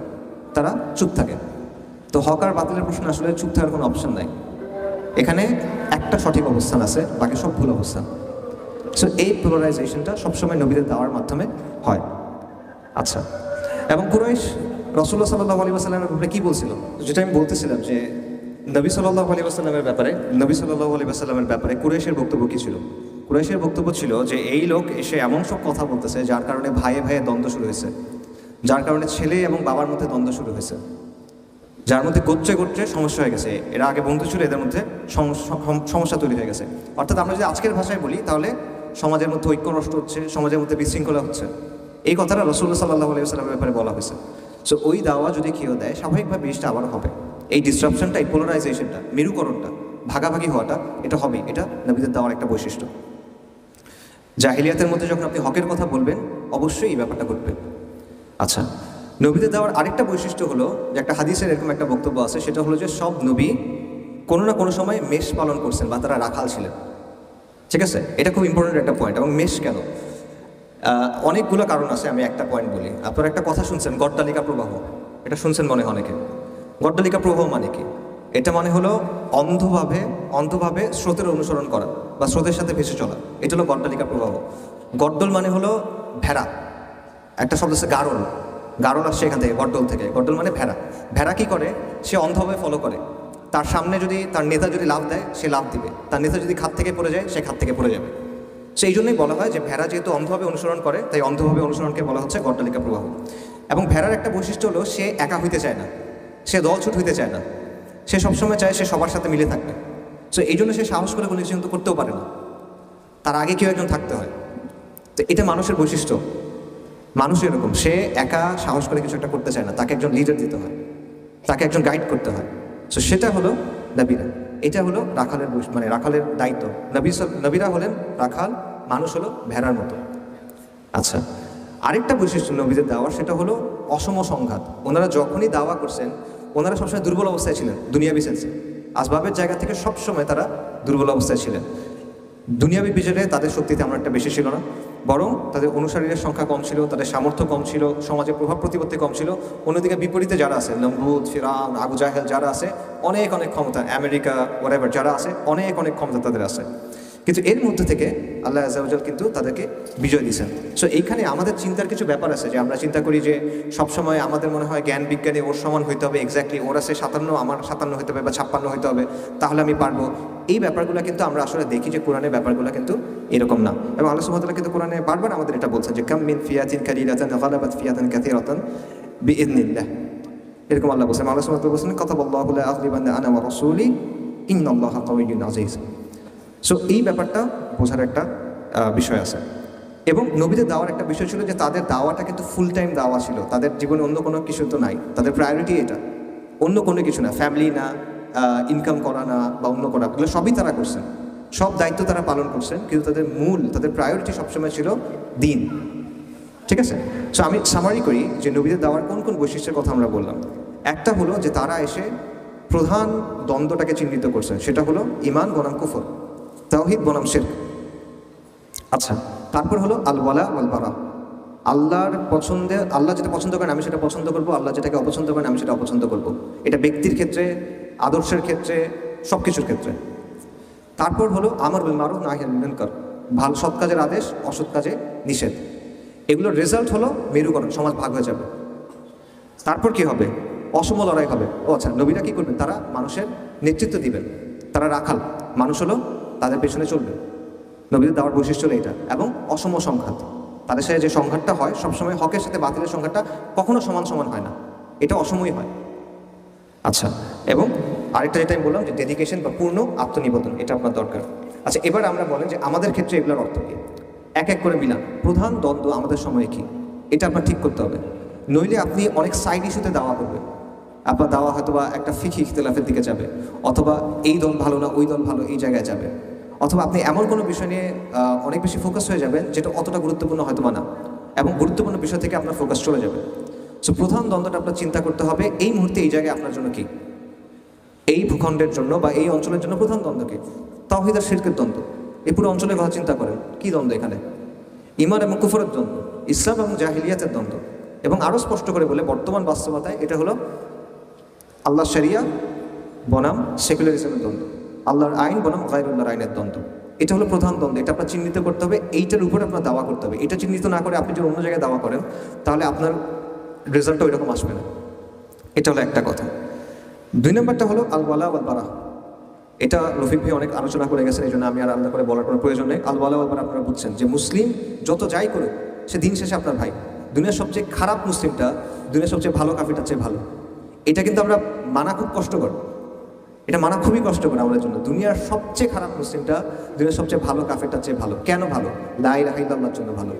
তারা চুপ থাকে। তো হক আর বাতিলের প্রশ্নে আসলে চুপ থাকার কোনো অপশন নাই, এখানে একটা সঠিক অবস্থান আছে, বাকি সব ভুল অবস্থান। সো এই পোলারাইজেশনটা সবসময় নবীদের দাওয়ার মাধ্যমে হয়। আচ্ছা, এবং কুরাইশ রাসূলুল্লাহ সাল্লাল্লাহু আলাইহি ওয়াসাল্লামের ব্যাপারে কী বলছিল, যেটা আমি বলতেছিলাম যে নবী সাল্লাল্লাহু আলাইহি ওয়াসাল্লামের ব্যাপারে কুরাইশের বক্তব্য কী ছিল? কুরাইশের বক্তব্য ছিল যে এই লোক এসে এমন সব কথা বলতেছে যার কারণে ভাইয়ে ভাইয়ে দ্বন্দ্ব শুরু হয়েছে, যার কারণে ছেলে এবং বাবার মধ্যে দ্বন্দ্ব শুরু হয়েছে, যার মধ্যে গোত্রে গোত্রে সমস্যা হয়ে গেছে। এরা আগে বন্ধু ছিল, এদের মধ্যে সমস্যা তৈরি হয়ে গেছে। অর্থাৎ আমরা যদি আজকের ভাষায় বলি তাহলে সমাজের মধ্যে ঐক্য নষ্ট হচ্ছে, সমাজের মধ্যে বিশৃঙ্খলা হচ্ছে। এই কথাটা রাসূলুল্লাহ সাল্লাল্লাহু আলাইহি ওয়াসাল্লামের ব্যাপারে বলা হয়েছে। সো ওই দাওয়া যদি কেউ দেয় স্বাভাবিকভাবে জিনিসটা আবার হবে। এই ডিসরাপশনটা, এই পোলারাইজেশনটা, মেরুকরণটা, ভাগাভাগি হওয়াটা, এটা হবে। এটা নবীদের দাওয়ার একটা বৈশিষ্ট্য। জাহিলিয়াতের মধ্যে যখন আপনি হকের কথা বলবেন অবশ্যই এই ব্যাপারটা ঘটবে। আচ্ছা, নবীদের দেওয়ার আরেকটা বৈশিষ্ট্য হলো যে একটা হাদিসের এরকম একটা বক্তব্য আছে, সেটা হলো যে সব নবী কোনো না কোনো সময় মেষ পালন করছেন বা তারা রাখাল ছিলেন। ঠিক আছে, এটা খুব ইম্পর্টেন্ট একটা পয়েন্ট। এবং মেষ কেন, অনেকগুলো কারণ আছে, আমি একটা পয়েন্ট বলি। আপনারা একটা কথা শুনছেন, গড্ডালিকা প্রবাহ, এটা শুনছেন মনে হয় অনেকে। গড্ডালিকা প্রবাহ মানে কি? এটা মানে হলো অন্ধভাবে স্রোতের অনুসরণ করা বা স্রোতের সাথে ভেসে চলা, এটা হলো গড্ডালিকা প্রবাহ। গড্ডল মানে হলো ভেড়া, একটা শব্দ আছে গারল, গারল আসছে এখান থেকে, গড্ডল থেকে। গড্ডল মানে ভেড়া। ভেড়া কি করে? সে অন্ধভাবে ফলো করে। তার সামনে যদি তার নেতা যদি লাফ দেয়, সে লাফ দিবে। তার নেতা যদি খাত থেকে পড়ে যায়, সে খাত থেকে পড়ে যাবে। সেই জন্যই বলা হয় যে ভেড়া যেহেতু অন্ধভাবে অনুসরণ করে, তাই অন্ধভাবে অনুসরণকে বলা হচ্ছে গড্ডালিকা প্রবাহ। এবং ভেড়ার একটা বৈশিষ্ট্য হলো সে একা হইতে চায় না, সে দলছুট হইতে চায় না, সে সবসময় চায় সে সবার সাথে মিলে থাকবে। সো এই জন্য সে সাহস করে কোনো কিছু কিন্তু করতেও পারে না, তার আগে কেউ একজন থাকতে হয়। তো এটা মানুষের বৈশিষ্ট্য। মানুষ এরকম, সে একা সাহস করে কিছু একটা করতে চায় না, তাকে একজন লিডার দিতে হয়, তাকে একজন গাইড করতে হয়। সো সেটা হলো নবীরা। এটা হলো রাখালের মানে রাখালের দায়িত্ব। নবীরা হলেন রাখাল, মানুষ হলো ভেড়ার মতো। আচ্ছা, আরেকটা বৈশিষ্ট্য নবীদের দাওয়ার, সেটা হলো অসম সংঘাত। ওনারা যখনই দাওয়া করছেন, ওনারা সবসময় দুর্বল অবস্থায় ছিলেন। দুনিয়াবি সেন্সে আসবাবের জায়গা থেকে সবসময় তারা দুর্বল অবস্থায় ছিলেন। দুনিয়াবি বিচারে তাদের শক্তিতে আমরা একটা বেশি ছিল না, বরং তাদের অনুসারীদের সংখ্যা কম ছিল, তাদের সামর্থ্য কম ছিল, সমাজে প্রভাব প্রতিপত্তি কম ছিল। অন্যদিকে বিপরীতে যারা আছে, নমরুদ, ফিরআউন, আবু জাহেল যারা আছে, অনেক ক্ষমতা, আমেরিকা ওয়ারেভার যারা আছে, অনেক ক্ষমতা তাদের আছে। কিন্তু এর মধ্যে থেকে আল্লাহ আযজা ওয়া জাল কিন্তু তাদেরকে বিজয় দিয়েছেন। সো এইখানে আমাদের চিন্তার কিছু ব্যাপার আছে, যে আমরা চিন্তা করি যে সবসময় আমাদের মনে হয় জ্ঞান বিজ্ঞানে ওর সমান হইতে হবে, এক্স্যাক্টলি ওর আছে 57, আমার 57 হইতে হবে বা 56 হইতে হবে, তাহলে আমি পারবো। এই ব্যাপারগুলো কিন্তু আমরা আসলে দেখি যে কোরআনের ব্যাপারগুলো কিন্তু এরকম না। এবং আল্লাহ সুবহানাহু ওয়া তাআলা কিন্তু কোরআনে বারবার আমাদের এটা বলছেন যে কাম মিন ফিয়াতিন কালিলাতান গালাবাত ফিয়াতান কাসীরাতান বিইذনিল্লাহ। এরকম আল্লাহ বলছেন। আল্লাহ সুবহানাহু ওয়া তাআলা বলছেন কাতাবাল্লাহু লা আগলিবান্না আনা ওয়া রাসূলি ইন্নাল্লাহা কাওয়িয়্যুন আযীজ। সো এই ব্যাপারটা বোঝার একটা বিষয় আছে। এবং নবীদের দাওয়ার একটা বিষয় ছিল যে তাদের দাওয়াটা কিন্তু ফুল টাইম দাওয়া ছিল। তাদের জীবনে অন্য কোনো কিছু তো নাই, তাদের প্রায়োরিটি এটা, অন্য কোনো কিছু না, ফ্যামিলি না, ইনকাম করা না বা অন্য করা, এগুলো সবই তারা করছেন, সব দায়িত্ব তারা পালন করছেন। কিন্তু তাদের প্রায়োরিটি সবসময় ছিল দিন। ঠিক আছে? সো আমি সামারি করি যে নবীদের দাওয়ার কোন কোন বৈশিষ্ট্যের কথা আমরা বললাম। একটা হলো যে তারা এসে প্রধান দ্বন্দ্বটাকে চিহ্নিত করছেন, সেটা হলো ঈমান বনাম কুফর, তাওহীদ বনাম শিরক। আচ্ছা, তারপর হলো আল ওয়ালা ওয়াল বারা। আল্লাহ যেটা পছন্দ করেন আমি সেটা পছন্দ করব, আল্লাহ যেটাকে অপছন্দ করেন আমি সেটা অপছন্দ করব। এটা ব্যক্তির ক্ষেত্রে, আদর্শের ক্ষেত্রে, সব কিছুর ক্ষেত্রে। তারপর হলো আমর বিল মারুফ নাহি আনিল মুনকার, ভালো সৎ কাজের আদেশ, অসৎ কাজে নিষেধ। এগুলোর রেজাল্ট হলো মেরুকরণ, সমাজ ভাগ হয়ে যাবে। তারপর কি হবে? অসম লড়াই হবে। আচ্ছা, নবীরা কি করবেন? তারা মানুষের নেতৃত্ব দিবেন, তারা রাখাল, মানুষ হলো তাদের পেছনে চলবে। নবীদের দাওয়ার বৈশিষ্ট্য হলো এটা। এবং অসম সংঘাত, তাদের সাথে যে সংঘাতটা হয় সবসময় হকের সাথে বাতিলের সংঘাতটা কখনো সমান হয় না, এটা অসমই হয়। আচ্ছা, এবং আরেকটা যেটা আমি বললাম যে ডেডিকেশন বা পূর্ণ আত্মনিবেদন, এটা আপনার দরকার। আচ্ছা, এবার আমরা বলেন যে আমাদের ক্ষেত্রে এগুলোর অর্থ কী, এক এক করে মিলান। প্রধান দ্বন্দ্ব আমাদের সময়ে কি, এটা আপনার ঠিক করতে হবে। নইলে আপনি অনেক সাইড ইস্যুতে দাওয়া করবেন, আপনার দাওয়া হয়তো বা একটা ফিকহি ইখতিলাফের দিকে যাবে, অথবা এই দল ভালো না ওই দল ভালো এই জায়গায় যাবে, অথবা আপনি এমন কোনো বিষয় নিয়ে অনেক বেশি ফোকাস হয়ে যাবেন যেটা অতটা গুরুত্বপূর্ণ হয়তো না, এবং গুরুত্বপূর্ণ বিষয় থেকে আপনার ফোকাস চলে যাবে। সো প্রধান দ্বন্দ্বটা আপনার চিন্তা করতে হবে এই মুহূর্তে এই জায়গায় আপনার জন্য কি, এই ভূখণ্ডের জন্য বা এই অঞ্চলের জন্য প্রধান দ্বন্দ্ব কি? তাওহীদ আর শিরকের দ্বন্দ্ব। এই পুরো অঞ্চলের কথা চিন্তা করেন, কী দ্বন্দ্ব এখানে? ঈমান এবং কুফরের দ্বন্দ্ব, ইসলাম এবং জাহিলিয়াতের দ্বন্দ্ব। এবং আরও স্পষ্ট করে বলে বর্তমান বাস্তবতায় এটা হলো আল্লাহ শরিয়া বনাম সেকুলারিজমের দ্বন্দ্ব, আল্লাহর আইন বনাম গায়রুল্লাহর আইনের দ্বন্দ্ব। এটা হলো প্রধান দ্বন্দ্ব। এটা আপনার চিহ্নিত করতে হবে, এইটার উপরে আপনার দাওয়া করতে হবে। এটা চিহ্নিত না করে আপনি যদি অন্য জায়গায় দাওয়া করেন তাহলে আপনার রেজাল্টটা ওই রকম আসবে না। এটা হলো একটা কথা। 2 নম্বরটা হলো আল ওয়ালা ওয়াল বারা। এটা রফিক ভাই অনেক আলোচনা করে গেছেন, এই জন্য আমি আর আলাদা করে বলার কোনো প্রয়োজন নেই। আল ওয়ালা ওয়াল বারা আপনারা বুঝছেন যে মুসলিম যত যাই করুক সে দিন শেষে আপনার ভাই। দুনিয়ার সবচেয়ে খারাপ মুসলিমটা দুনিয়ার সবচেয়ে ভালো কাফিরটার চেয়ে ভালো। এটা কিন্তু আমরা মানা খুব কষ্টকর, এটা মানা খুবই কষ্টকর আমাদের জন্য। দুনিয়ার সবচেয়ে খারাপ মুসলিমটা দুনিয়ার সবচেয়ে ভালো কাফেরটার চেয়ে ভালো। কেন ভালো? লা ইলাহা ইল্লাল্লাহর জন্য ভালো,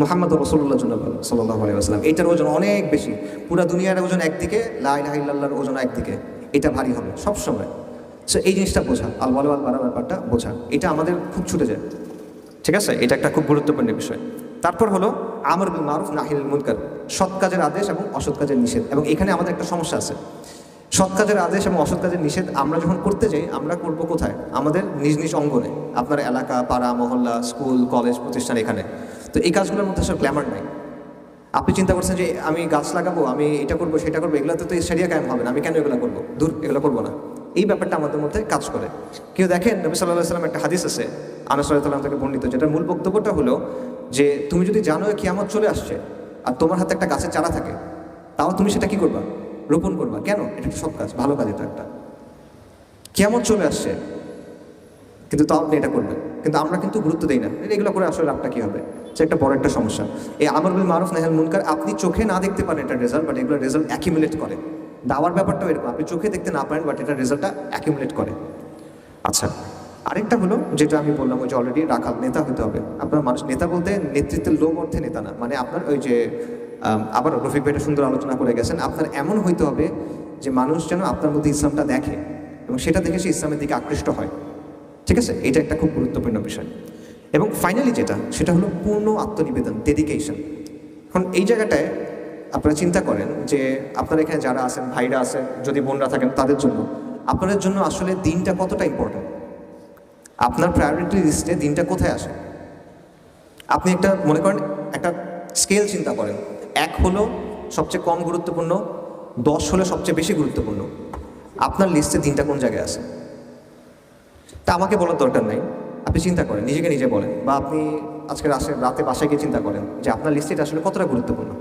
মুহাম্মদ রাসূলুল্লাহর জন্য বলো সাল্লাল্লাহু আলাইহি ওয়াসাল্লাম। এটার ওজন অনেক বেশি, পুরো দুনিয়ার ওজন একদিকে, লা ইলাহা ইল্লাল্লাহর ওজন একদিকে, এটা ভারী হবে সবসময়। সো এই জিনিসটা বোঝা, আল ওয়াল ওয়াল বারা ব্যাপারটা বোঝা, এটা আমাদের খুব ছুটে যায়, ঠিক আছে? এটা একটা খুব গুরুত্বপূর্ণ বিষয়। তারপর হলো আমর বিল মারুফ নাহিল মুনকার, সৎ কাজের আদেশ এবং অসৎ কাজের নিষেধ। এবং এখানে আমাদের একটা সমস্যা আছে, সৎ কাজের আদেশ এবং অসৎ কাজের নিষেধ আমরা যখন করতে যাই, আমরা করবো কোথায়? আমাদের নিজ নিজ অঙ্গনে, আপনার এলাকা, পাড়া, মহল্লা, স্কুল, কলেজ, প্রতিষ্ঠান, এখানে। তো এই কাজগুলোর মধ্যে আসলে গ্ল্যামার নাই। আপনি চিন্তা করছেন যে আমি গাছ লাগাবো, আমি এটা করবো সেটা করবো, এগুলোতে তো শরিয়া কায়েম হবে না, আমি কেন এগুলো করবো, দূর, এগুলো করবো না। এই ব্যাপারটা আমাদের মধ্যে কাজ করে। কেউ দেখেন, নবী সাল্লাল্লাহু আলাইহি ওয়াসাল্লাম একটা হাদিস আছে আনাস রাদিয়াল্লাহু আনহু থেকে বর্ণিত, যেটার মূল বক্তব্যটা হলো যে তুমি যদি জানো কিয়ামত চলে আসছে আর তোমার হাতে একটা গাছের চারা থাকে, তাও তুমি সেটা কি করবা? রোপণ করবা। কেন? এটা একটা সৎ কাজ, ভালো কাজ। এটা একটা কিয়ামত চলে আসছে কিন্তু তাও আপনি এটা করবেন, কিন্তু আমরা কিন্তু গুরুত্ব দিই না। এগুলো করে আসলে লাভটা কি হবে? সে একটা বড় একটা সমস্যা। এই আমর বিল মারুফ নাহিল মুনকার আপনি চোখে না দেখতে পারেন এটা রেজাল্ট, বাট এগুলো রেজাল্ট অ্যাকিউমুলেট করে। দাওয়ার ব্যাপারটাও এরকম, আপনি চোখে দেখতে না পারেন, বাট এটা রেজাল্টটা অ্যাকিউমুলেট করে। আচ্ছা, আরেকটা হলো যেটা আমি বললাম, ওই যে অলরেডি রাখাল নেতা হতে হবে আপনার। মানুষ নেতা বলতে নেতৃত্বের লোক অর্থে নেতা না, মানে আপনার ওই যে আবার রফিক ভাইটা সুন্দর আলোচনা করে গেছেন, আপনার এমন হইতে হবে যে মানুষ যেন আপনার মধ্যে ইসলামটা দেখে এবং সেটা দেখে সে ইসলামের দিকে আকৃষ্ট হয়, ঠিক আছে? এটা একটা খুব গুরুত্বপূর্ণ বিষয়। এবং ফাইনালি যেটা, সেটা হলো পূর্ণ আত্মনিবেদন, ডেডিকেশন। এখন এই জায়গাটায় আপনারা চিন্তা করেন যে আপনারা এখানে যারা আছেন, ভাইরা আছেন, যদি বোনরা থাকেন, তাদের জন্য, আপনাদের জন্য আসলে দিনটা কতটা ইম্পর্টেন্ট? আপনার প্রায়োরিটি লিস্টে দিনটা কোথায় আসে? আপনি একটা মনে করেন, একটা স্কেল চিন্তা করেন, 1 হলো সবচেয়ে কম গুরুত্বপূর্ণ, 10 হলো সবচেয়ে বেশি গুরুত্বপূর্ণ। আপনার লিস্টে দিনটা কোন জায়গায় আছে? তা আমাকে বলার দরকার নাই, আপনি চিন্তা করেন, নিজেকে নিজে বলেন, বা আপনি আজকে রাতে বাসায় গিয়ে চিন্তা করেন যে আপনার লিস্টে এটা আসলে কতটা গুরুত্বপূর্ণ।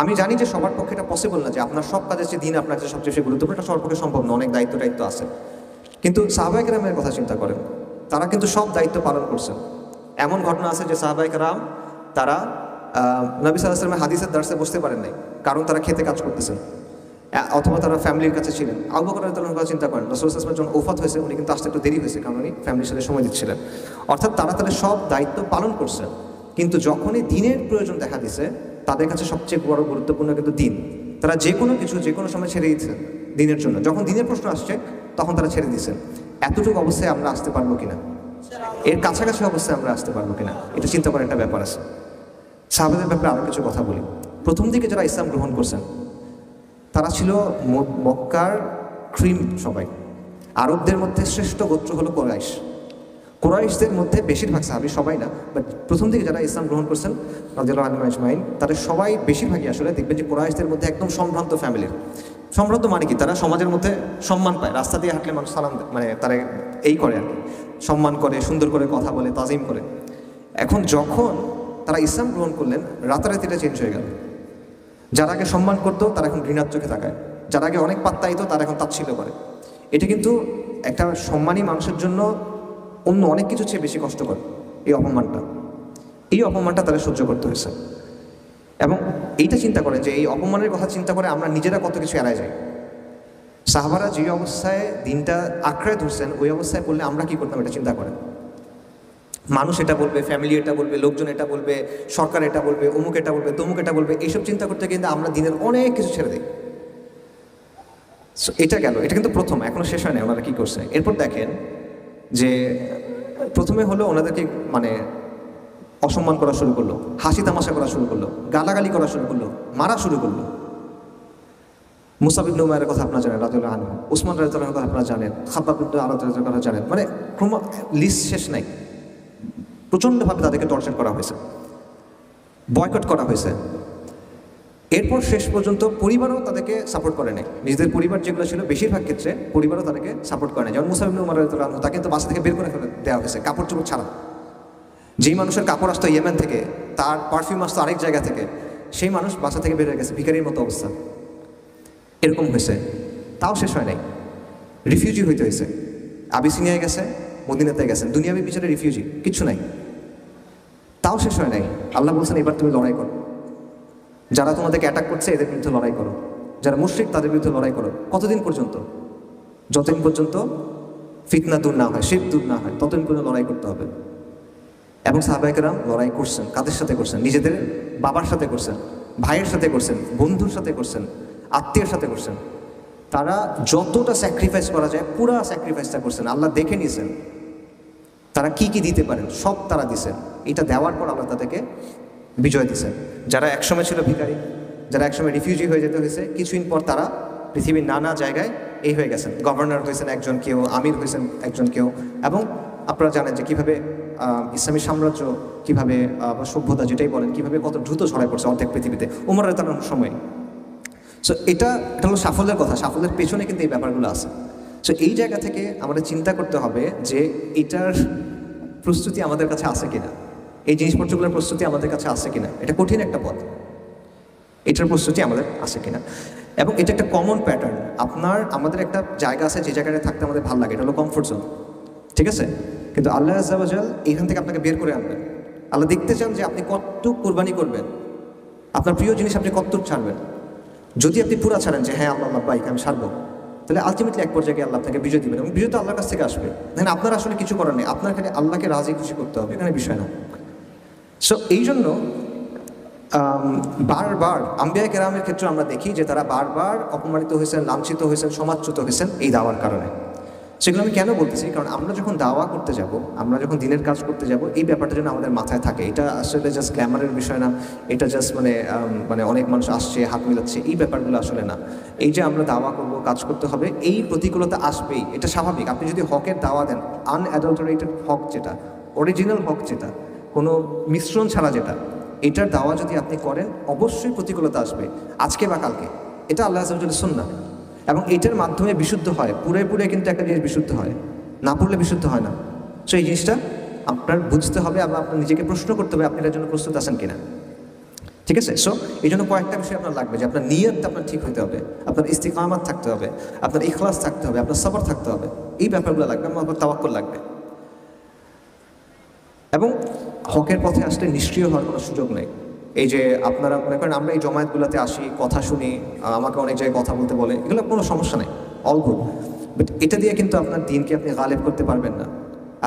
আমি জানি যে সবার পক্ষে এটা পসিবল না যে আপনার সব কাজের চেয়ে দিন আপনার কাছে সবচেয়ে বেশি গুরুত্বপূর্ণ, এটা সবার পক্ষে সম্ভব না, অনেক দায়িত্ব আছে। কিন্তু সাহাবায়ে কেরামের কথা চিন্তা করেন, তারা কিন্তু সব দায়িত্ব পালন করছেন। এমন ঘটনা আছে যে সাহাবায়ে কেরাম তারা নবী সাল্লাল্লাহু আলাইহি ওয়াসাল্লামের হাদিসের দার্সে বসতে পারেন নাই, কারণ তারা খেতে কাজ করতেছেন, অথবা তারা ফ্যামিলির কাছে ছিলেন। আবু বকর রাদিয়াল্লাহু আনহু চিন্তা করেন, রাসূল সাল্লাল্লাহু আলাইহি ওয়াসাল্লাম যখন ওফাত হয়েছে, উনি কিন্তু আসতে একটু দেরি হয়েছে, কারণ উনি ফ্যামিলির সাথে সময় দিচ্ছিলেন। অর্থাৎ তারা তাদের সব দায়িত্ব পালন করছেন, কিন্তু যখনই দিনের প্রয়োজন দেখা দিছে, তাদের কাছে সবচেয়ে বড় গুরুত্বপূর্ণ কিন্তু দিন। তারা যে কোনো কিছু যে কোনো সময় ছেড়ে দিচ্ছেন দিনের জন্য। যখন দিনের প্রশ্ন আসছে, তখন তারা ছেড়ে দিচ্ছেন। এতটুকু অবস্থায় আমরা আসতে পারবো কিনা, এর কাছাকাছি অবস্থায় আমরা আসতে পারবো কিনা, এটা চিন্তা করার একটা ব্যাপার আছে। সাহাবাদের ব্যাপারে আরও কিছু কথা বলি। প্রথম দিকে যারা ইসলাম গ্রহণ করছেন, তারা ছিল মক্কার ক্রিম সবাই। আরবদের মধ্যে শ্রেষ্ঠ গোত্র হলো কোরাইশ। কোরাইশদের মধ্যে বেশিরভাগ সাহাবী, সবাই না, বাট প্রথম দিকে যারা ইসলাম গ্রহণ করছেন রাদিয়াল্লাহু আনহুম আজমাইন, তাদের সবাই বেশিরভাগই আসলে দেখবেন যে কোরাইশদের মধ্যে একদম সম্ভ্রান্ত ফ্যামিলির। সম্ভ্রান্ত মানে কি? তারা সমাজের মধ্যে সম্মান পায়, রাস্তা দিয়ে হাঁটলে মানুষ সালাম দেয়, মানে তারা এই করে আর কি, সম্মান করে, সুন্দর করে কথা বলে, তাজিম করে। এখন যখন তারা ইসলাম গ্রহণ করলেন, রাতারাতি এটা চেঞ্জ হয়ে গেল। যারা আগে সম্মান করতো, তারা এখন ঘৃণার চোখে তাকায়। যারা আগে অনেক পাত্তাইত, তারা এখন তাচ্ছিল্য করে। এটা কিন্তু একটা সম্মানী মানুষের জন্য অন্য অনেক কিছু চেয়ে বেশি কষ্টকর। এই অপমানটা তাদের সহ্য করতে হয়েছে। এবং এইটা চিন্তা করেন যে এই অপমানের কথা চিন্তা করে আমরা নিজেরা কত কিছু এড়ায় যাই। সাহাবারা যে অবস্থায় দিনটা আঁকড়ায় ধরছেন, ওই অবস্থায় পড়লে আমরা কি করতাম, এটা চিন্তা করেন। মানুষ এটা বলবে, ফ্যামিলি এটা বলবে, লোকজন এটা বলবে, সরকার এটা বলবে, অমুক এটা বলবে, তমুক এটা বলবে, এইসব চিন্তা করতে কিন্তু আমরা দিনের অনেক কিছু ছেড়ে দিই। এটা গেল, এটা কিন্তু প্রথম, এখনো শেষ হয় না ওনারা কী করছে। এরপর দেখেন যে প্রথমে হলো ওনাদেরকে মানে অসম্মান করা শুরু করলো, হাসি তামাশা করা শুরু করলো, গালাগালি করা শুরু করলো, মারা শুরু করলো। মুসাব ইবনে উমাইরের কথা আপনারা জানেন রাদিয়াল্লাহু আনহু, উসমান রাদিয়াল্লাহু আনহুর কথা আপনারা জানেন, খাব্বাব ইবনে আরাদ রাদিয়াল্লাহু আনহু কথা জানেন। মানে লিস্ট শেষ নাই। প্রচণ্ডভাবে তাদেরকে টর্চার করা হয়েছে, বয়কট করা হয়েছে। এরপর শেষ পর্যন্ত পরিবারও তাদেরকে সাপোর্ট করে নাই। নিজেদের পরিবার যেগুলো ছিল, বেশিরভাগ ক্ষেত্রে পরিবারও তাদেরকে সাপোর্ট করে নাই। যেমন মুসাব ইবনে উমাইর রাদিয়াল্লাহু আনহু, তাকে কিন্তু বাসা থেকে বের করে ফেলে দেওয়া হয়েছে, কাপড় চোপড় ছাড়া। যেই মানুষের কাপড় আসতো ইয়েমেন থেকে, তার পারফিউম আসতো আরেক জায়গা থেকে, সেই মানুষ বাসা থেকে বের হয়ে গেছে, ভিখারির মতো অবস্থা। এরকম হয়েছে, তাও শেষ হয় নাই। রিফিউজি হইতে হয়েছে, আবিসিনিয়ায় গেছে, মদিনাতে গেছেন, দুনিয়াবি বিচারে রিফিউজি, কিচ্ছু নাই। তাও শেষ হয় নাই। আল্লাহ বলছেন এবার তুমি লড়াই করো, যারা তোমাদেরকে অ্যাটাক করছে এদের বিরুদ্ধে লড়াই করো, যারা মুশরিক তাদের বিরুদ্ধে লড়াই করো। কতদিন পর্যন্ত? যতদিন পর্যন্ত ফিতনা দূর না হয়, শিরক দূর না হয়, ততদিন পর্যন্ত লড়াই করতে হবে। এবং সাহাবায়ে কেরাম লড়াই করছেন, কাদের সাথে করছেন? নিজেদের বাবার সাথে করছেন, ভাইয়ের সাথে করছেন, বন্ধুর সাথে করছেন, আত্মীয়ের সাথে করছেন। তারা যতটা স্যাক্রিফাইস করা যায় পুরা স্যাক্রিফাইসটা করছেন। আল্লাহ দেখে নিয়েছেন তারা কি কি দিতে পারেন, সব তারা দিছেন। এটা দেওয়ার পর আল্লাহ তাদেরকে বিজয় দিছেন। যারা একসময় ছিল ভিখারি, যারা একসময় রিফিউজি হয়ে যেতে হয়েছে, কিছুদিন পর তারা পৃথিবীর নানা জায়গায় এই হয়ে গেছেন, গভর্নর হয়েছেন একজন কেউ, আমির হয়েছেন একজন কেউ। এবং আপনারা জানেন যে কীভাবে ইসলামী সাম্রাজ্য, কীভাবে বা সভ্যতা যেটাই বলেন, কীভাবে কত দ্রুত ছড়ায় পড়ছে অর্ধেক পৃথিবীতে উমর রাদিয়াল্লাহু আনহুর সময়। সো এটা হলো সাফল্যের কথা, সাফল্যের পেছনে কিন্তু এই ব্যাপারগুলো আছে। সো এই জায়গা থেকে আমাদের চিন্তা করতে হবে যে এটার প্রস্তুতি আমাদের কাছে আছে কিনা, এই জিনিসপত্রগুলোর প্রস্তুতি আমাদের কাছে আছে কিনা। এটা কঠিন একটা পথ, এটার প্রস্তুতি আমাদের আছে কিনা। এবং এটা একটা কমন প্যাটার্ন। আমাদের একটা জায়গা আছে যে জায়গাটা থাকতে আমাদের ভালো লাগে, এটা হলো কমফোর্ট জোন, ঠিক আছে? কিন্তু আল্লাহ আযজা ওয়া জাল এখান থেকে আপনাকে বের করে আনবেন। আল্লাহ দেখতে চান যে আপনি কতটুকু কোরবানি করবেন, আপনার প্রিয় জিনিস আপনি কতটুকু ছাড়বেন। যদি আপনি পুরা ছাড়েন যে হ্যাঁ আল্লাহ বাইক আমি ছাড়বো, তাহলে আলটিমেটলি এক পর্যায়ে আল্লাহ আপনাকে বিজয় দিবেন, এবং বিজয় তো আল্লাহর কাছ থেকে আসবে। দেখেন আপনার আসলে কিছু করার নেই, আপনার খালি আল্লাহকে রাজি খুশি করতে হবে, এখানে বিষয় না। সো এই জন্য বারবার আম্বিয়া কেরামের ক্ষেত্রে আমরা দেখি যে তারা বারবার অপমানিত হয়েছেন, লাঞ্ছিত হয়েছেন, সমাজচ্যুত হয়েছেন এই দাওয়ার কারণে। সেগুলো আমি কেন বলতেছি, কারণ আমরা যখন দাওয়া করতে যাব, আমরা যখন দিনের কাজ করতে যাব, এই ব্যাপারটা যেন আমাদের মাথায় থাকে। এটা আসলে জাস্ট গ্ল্যামারের বিষয় না, এটা জাস্ট মানে অনেক মানুষ আসছে হাত মিলাচ্ছে, এই ব্যাপারগুলো আসলে না। এই যে আমরা দাওয়া করব, কাজ করতে হবে, এই প্রতিকূলতা আসবেই, এটা স্বাভাবিক। আপনি যদি হকের দাওয়া দেন, আনঅ্যাডাল্টারেটেড হক যেটা, অরিজিনাল হক যেটা, কোনো মিশ্রণ ছাড়া যেটা, এটার দাওয়া যদি আপনি করেন অবশ্যই প্রতিকূলতা আসবে, আজকে বা কালকে। এটা আল্লাহ আযজা ওয়া জাল্লার সুন্নাহ, এবং এটার মাধ্যমে বিশুদ্ধ হয়। পুরে কিন্তু একটা জিনিস বিশুদ্ধ হয়, না পড়লে বিশুদ্ধ হয় না। সো এই জিনিসটা আপনার বুঝতে হবে, এবং আপনার নিজেকে প্রশ্ন করতে হবে আপনি এটার জন্য প্রস্তুত আছেন কিনা, ঠিক আছে? সো এই জন্য কয়েকটা বিষয় আপনার লাগবে, যে আপনার নিয়তটা আপনার ঠিক হতে হবে, আপনার ইস্তিকামাত থাকতে হবে, আপনার ইখলাস থাকতে হবে, আপনার সবর থাকতে হবে, এই ব্যাপারগুলো লাগবে, আপনার তাওয়াক্কুল লাগবে। এবং হকের পথে আসলে নিষ্ক্রিয় হওয়ার কোনো সুযোগ নেই। এই যে আপনারা মনে করেন আমরা এই জমায়েতগুলোতে আসি, কথা শুনি, আমাকে অনেক জায়গায় কথা বলতে বলে, এগুলো কোনো সমস্যা নেই, অল গুড। বাট এটা দিয়ে কিন্তু আপনার দিনকে আপনি গালেব করতে পারবেন না।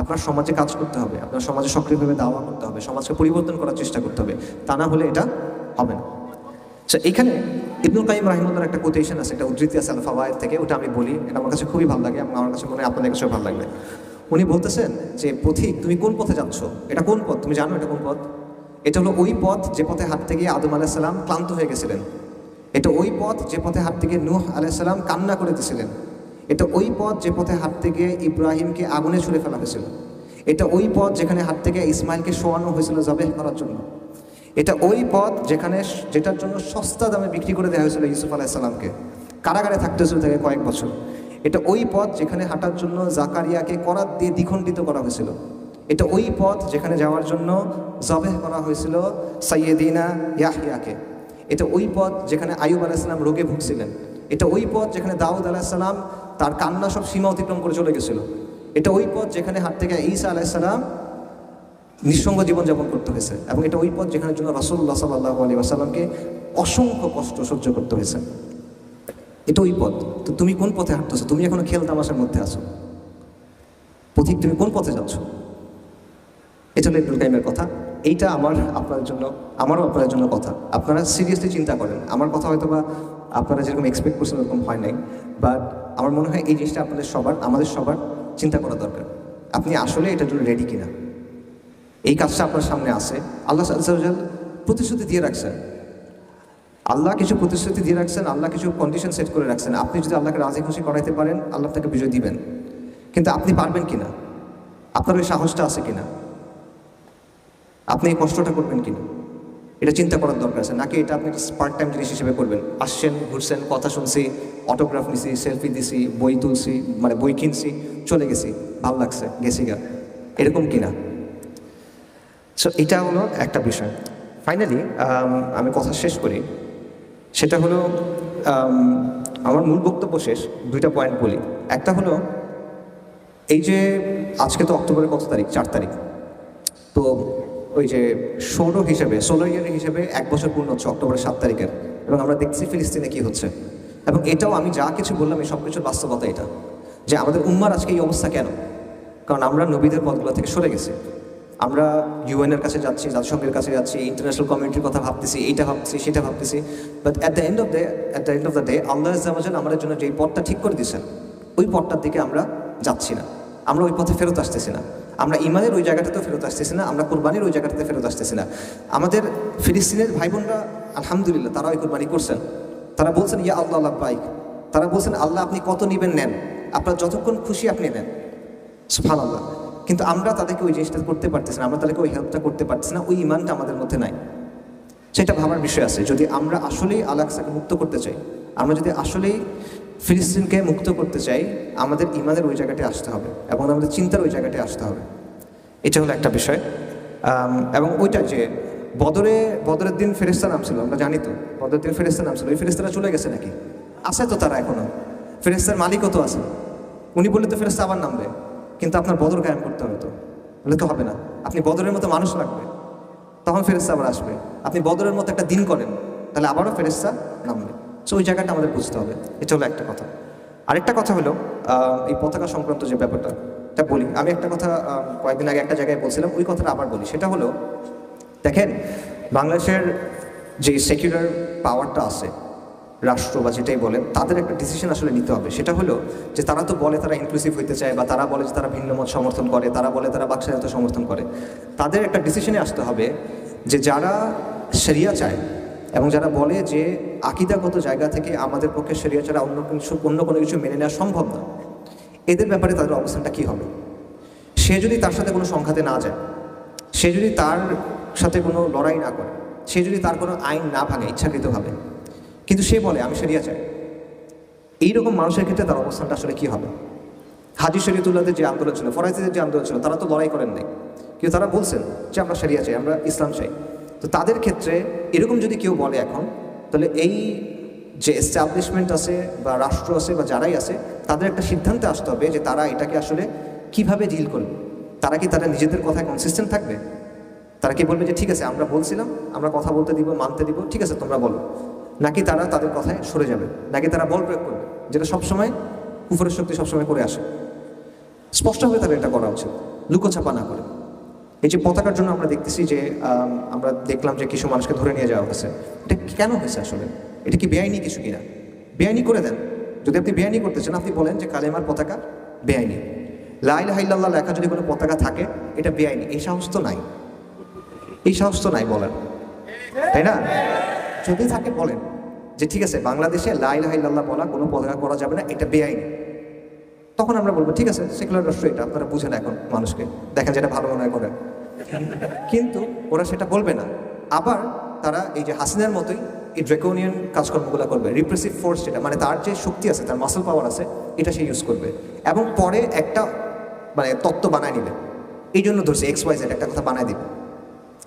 আপনার সমাজে কাজ করতে হবে, আপনার সমাজে সক্রিয়ভাবে দাওয়া করতে হবে, সমাজকে পরিবর্তন করার চেষ্টা করতে হবে, তা না হলে এটা হবে না। আচ্ছা, এখানে ইবনুল কাইয়িম রাহিমাহুল্লাহর একটা কোটেশন আছে, একটা উদ্ধৃতি আছে আল ফাওয়ায়েদ থেকে, ওটা আমি বলি, এটা আমার কাছে খুবই ভালো লাগে, এবং আমার কাছে মনে হয় আপনাদের কাছেও ভালো লাগবে। উনি বলতেছেন যে পথিক, তুমি কোন পথে যাচ্ছ? এটা কোন পথ তুমি জানো? এটা কোন পথ? এটা হলো ওই পথ যে পথে হাঁটতে গিয়ে আদম আলাইহিস সালাম ক্লান্ত হয়ে গেছিলেন। এটা ওই পথ যে পথে হাঁটতে গিয়ে নূহ আলাইহিস সালাম কান্না করে দিয়েছিলেন। এটা ওই পথ যে পথে হাঁটতে গিয়ে ইব্রাহিমকে আগুনে ছুঁড়ে ফেলা হয়েছিল। এটা ওই পথ যেখানে হাঁটতে গিয়ে ইসমাইলকে শোয়ানো হয়েছিল জবেহ করার জন্য। এটা ওই পথ যেটার জন্য সস্তা দামে বিক্রি করে দেওয়া হয়েছিল ইউসুফ আলাইহিস সালামকে, কারাগারে থাকতে হয়েছিল তাকে কয়েক বছর। এটা ওই পথ যেখানে হাঁটার জন্য জাকারিয়াকে করাত দিয়ে দ্বিখণ্ডিত করা হয়েছিল। এটা ওই পথ যেখানে যাওয়ার জন্য জবেহ করা হয়েছিল সাইয়েদিনা ইয়াহইয়াকে। এটা ওই পথ যেখানে আইয়ুব আলাইহিস সালাম রোগে ভুগছিলেন। এটা ওই পথ যেখানে দাউদ আলাইহিস সালাম তার কান্না সব সীমা অতিক্রম করে চলে গেছিল। এটা ওই পথ যেখানে হাঁটতে গিয়ে ঈসা আলাইহিস সালাম নিঃসঙ্গ জীবনযাপন করতে হয়েছে। এবং এটা ওই পথ যেখানে জন্য রাসূলুল্লাহ সাল্লাল্লাহু আলাইহি ওয়াসাল্লামকে অসংখ্য কষ্ট সহ্য করতে হয়েছে। এটা ওই পথ। তো তুমি কোন পথে হাঁটতেছো? তুমি এখনো খেল তামাশার মধ্যে আছো। পথিক, তুমি কোন পথে যাচ্ছ? এটা হলো ইবনুল কাইয়িমের কথা। এইটা আমারও আপনাদের জন্য কথা। আপনারা সিরিয়াসলি চিন্তা করেন। আমার কথা হয়তো বা আপনারা যেরকম এক্সপেক্ট করছেন ওরকম হয় নাই, বাট আমার মনে হয় এই জিনিসটা আমাদের সবার চিন্তা করা দরকার। আপনি আসলে এটার জন্য রেডি কিনা? এই কাজটা আপনার সামনে আছে। আল্লাহ আযজা ওয়া জাল প্রতিশ্রুতি দিয়ে রাখছেন। আল্লাহ কিছু প্রতিশ্রুতি দিয়ে রাখছেন, আল্লাহ কিছু কন্ডিশন সেট করে রাখছেন। আপনি যদি আল্লাহকে রাজি খুশি করাইতে পারেন, আল্লাহ আপনাকে বিজয় দিবেন। কিন্তু আপনি পারবেন কিনা? আপনার ওই সাহসটা আছে কিনা? আপনি এই কষ্টটা করবেন কিনা? এটা চিন্তা করার দরকার আছে। নাকি এটা আপনি পার্ট টাইম জিনিস হিসেবে করবেন? আসছেন, ঘুরছেন, কথা শুনছি, অটোগ্রাফ নিছি, সেলফি দিছি, বই তুলছি, বই কিনছি, চলে গেছি, ভালো লাগছে, গেছি গা, এরকম কিনা? সো এটা হলো একটা বিষয়। ফাইনালি আমি কথা শেষ করি, সেটা হলো আমার মূল বক্তব্য শেষ, দুইটা পয়েন্ট বলি। একটা হলো এই যে আজকে তো অক্টোবরের কত তারিখ? 4 তারিখ। তো ওই যে সোলার ইয়ার হিসেবে 1 বছর পূর্ণ হচ্ছে অক্টোবরের 7 তারিখের, এবং আমরা দেখছি ফিলিস্তিনে কি হচ্ছে। এবং এটাও আমি যা কিছু বললাম এই সব কিছুর বাস্তবতা এটা, যে আমাদের উম্মার আজকে এই অবস্থা কেন? কারণ আমরা নবীদের পথগুলো থেকে সরে গেছি। আমরা ইউএনের কাছে যাচ্ছি, জাতিসংঘের কাছে যাচ্ছি, ইন্টারন্যাশনাল কমিউনিটির কথা ভাবতেছি, এইটা ভাবতেছি সেটা ভাবতেছি, but at the end of the day Allah আজ্জাওয়াজাল আমাদের জন্য যেই পথটা ঠিক করে দিয়েছেন ওই পথটার দিকে আমরা যাচ্ছি না, আমরা ওই পথে ফেরত আসতেছি না, আমরা ইমানের ওই জায়গাটাতেও ফেরত আসতেছি না, আমরা কোরবানির ওই জায়গাটাতে ফেরত আসতেছি না। আমাদের ফিলিস্তিনের ভাই বোনরা আলহামদুলিল্লাহ তারা ওই কোরবানি করছেন, তারা বলছেন ইয়া আল্লাহ আল্লাহ বাইক, তারা বলছেন আল্লাহ আপনি কত নেবেন নেন, আপনার যতক্ষণ খুশি আপনি নেন, সুবহানাল্লাহ। কিন্তু আমরা তাদেরকে ওই জিনিসটা করতে পারতেছি না, আমরা তাদেরকে ওই হেল্পটা করতে পারতেছি না, ওই ইমানটা আমাদের মধ্যে নাই। সেটা ভাবার বিষয় আছে। যদি আমরা আসলেই আল আকসাকে মুক্ত করতে চাই, আমরা যদি আসলেই ফিলিস্তিনকে মুক্ত করতে চাই, আমাদের ইমানের ওই জায়গাতে আসতে হবে এবং আমাদের চিন্তার ওই জায়গাতে আসতে হবে। এটা হলো একটা বিষয়। এবং ওইটা যে বদরের দিন ফেরেশতা নামছিল, আমরা জানি তো বদরের দিন ফেরেশতা নামছিল, ওই ফেরেশতারা চলে গেছে নাকি? আছে তো তারা এখনো, ফেরেশতার মালিকও তো আছে। উনি বললে তো ফেরেশতা আবার নামবে, কিন্তু আপনার বদর কায়েম করতে হবে তো, বলে তো হবে না। আপনি বদরের মতো মানুষ লাগবে, তখন ফেরেশতা আবার আসবে। আপনি বদরের মতো একটা দিন করেন, তাহলে আবারও ফেরেশতা নামবে। সো ওই জায়গাটা আমাদের বুঝতে হবে। এটা হলো একটা কথা। আরেকটা কথা হলো এই পতাকা সংক্রান্ত যে ব্যাপারটা, এটা বলি। আমি একটা কথা কয়েকদিন আগে একটা জায়গায় বলছিলাম, ওই কথাটা আবার বলি। সেটা হলো, দেখেন বাংলাদেশের যে সেকুলার পাওয়ারটা আছে, রাষ্ট্র বা যেটাই বলেন, তাদের একটা ডিসিশন আসলে নিতে হবে। সেটা হলো যে তারা তো বলে তারা ইনক্লুসিভ হইতে চায়, বা তারা বলে যে তারা ভিন্ন মত সমর্থন করে, তারা বলে তারা বাকস্বাধীনতা সমর্থন করে। তাদের একটা ডিসিশনে আসতে হবে যে যারা শরিয়া চায় এবং যারা বলে যে আকিদাগত জায়গা থেকে আমাদের পক্ষে শরিয়া ছাড়া অন্য কোনো কিছু মেনে নেওয়া সম্ভব না, এদের ব্যাপারে তাদের অবস্থানটা কী হবে। সে যদি তার সাথে কোনো সংঘাতে না যায়, সে যদি তার সাথে কোনো লড়াই না করে, সে যদি তার কোনো আইন না ভাঙে ইচ্ছাকৃতভাবে, কিন্তু সে বলে আমি শরিয়া চাই, এইরকম মানুষের ক্ষেত্রে তার অবস্থানটা আসলে কী হবে। হাজি শরীয়তুল্লাহদের যে আন্দোলন ছিল, ফরাইজিদের যে আন্দোলন ছিল, তারা তো লড়াই করেন নাই, কিন্তু তারা বলছেন যে আমরা শরিয়া চাই, আমরা ইসলাম চাই। তো তাদের ক্ষেত্রে এরকম যদি কেউ বলে এখন, তাহলে এই যে এস্টাবলিশমেন্ট আছে বা রাষ্ট্র আছে বা যারাই আছে, তাদের একটা সিদ্ধান্তে আসতে হবে যে তারা এটাকে আসলে কিভাবে ডিল করবে। তারা নিজেদের কথায় কনসিস্টেন্ট থাকবে? তারা কি বলবে যে ঠিক আছে আমরা বলছিলাম, আমরা কথা বলতে দিব, মানতে দিব, ঠিক আছে তোমরা বলো, নাকি তারা তাদের কথায় সরে যাবে, নাকি তারা বল প্রয়োগ করবে, যেটা সবসময় কুফরের শক্তি সবসময় করে আসে। স্পষ্টভাবে তাদের এটা করা উচিত, লুকোছাপা না করে। এই যে পতাকার জন্য আমরা দেখতেছি যে আমরা দেখলাম যে কিছু মানুষকে ধরে নিয়ে যাওয়া হয়েছে, এটা কেন হয়েছে আসলে? এটা কি বেআইনি কিছু কিনা? বেআইনি করে দেন। যদি আপনি বেআইনি করতে চান, আপনি বলেন যে কালেমার পতাকা বেআইনি, লা ইলাহা ইল্লাল্লাহ লেখা যদি কোনো পতাকা থাকে এটা বেআইনি। এই সাহস তো নাই, এই সাহস তো নাই বলেন, তাই না? যদি থাকে বলেন যে ঠিক আছে বাংলাদেশে লা ইলাহা ইল্লাল্লাহ বলা কোনো পতাকা করা যাবে না, এটা বেআইনি। তখন আমরা বলবো ঠিক আছে সেকুলার রাষ্ট্র এটা, আপনারা বুঝেন এখন মানুষকে দেখেন যেটা ভালো মনে হয় করেন। কিন্তু ওরা সেটা বলবে না। আবার তারা এই যে হাসিনার মতোই এই ড্রেকোনিয়ান কাজকর্মগুলো করবে, রিপ্রেসিভ ফোর্স যেটা, মানে তার যে শক্তি আছে, তার মাসল পাওয়ার আছে, এটা সে ইউজ করবে এবং পরে একটা মানে তত্ত্ব বানায় নিবে। এই জন্য ধরছে XYZ একটা কথা বানায় দিবে,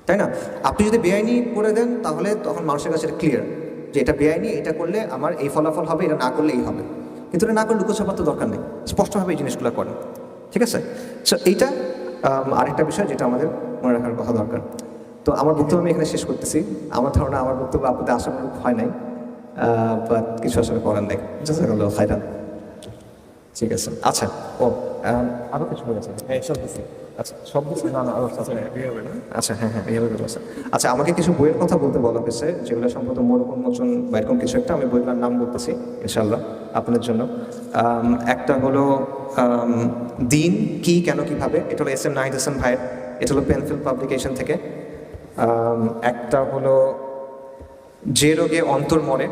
তাই না? আপনি যদি বেআইনি করে দেন তাহলে তখন মানুষের কাছে ক্লিয়ার যে এটা বেআইনি, এটা করলে আমার এই ফলাফল হবে, এটা না করলে এই হবে। কিন্তু এটা না করলে লুকোছাপার তো দরকার নেই, স্পষ্টভাবে এই জিনিসগুলো করেন, ঠিক আছে? সো এইটা আরেকটা বিষয় যেটা আমাদের মনে রাখার কথা দরকার। তো আমার বক্তব্য আমি এখানে শেষ করতেছি। আমার ধারণা আমার বক্তব্য আপনাদের আশানুরূপ হয় নাই, বাট কিছু আসলে করার নেই। জাযাকাল্লাহু খাইরান। ঠিক আছে, আচ্ছা। ও আরও কিছু বলেছে? হ্যাঁ সব কিছু। আচ্ছা সব কিছু না না, আচ্ছা হ্যাঁ হ্যাঁ এইভাবে বলেছে। আচ্ছা আমাকে কিছু বইয়ের কথা বলতে বলা হয়েছে, যেগুলো সম্ভবত মোড়ক উন্মোচন বা এরকম কিছু একটা। আমি বইগুলোর নাম বলতেছি ইনশাল্লাহ আপনাদের জন্য। একটা হলো দিন কি কেন কিভাবে, এটা হলো SM নাহিদ হাসান ভাইয়ের, এটা হলো পেনফিল্ড পাবলিকেশন থেকে। একটা হলো যে রোগে অন্তর মরে,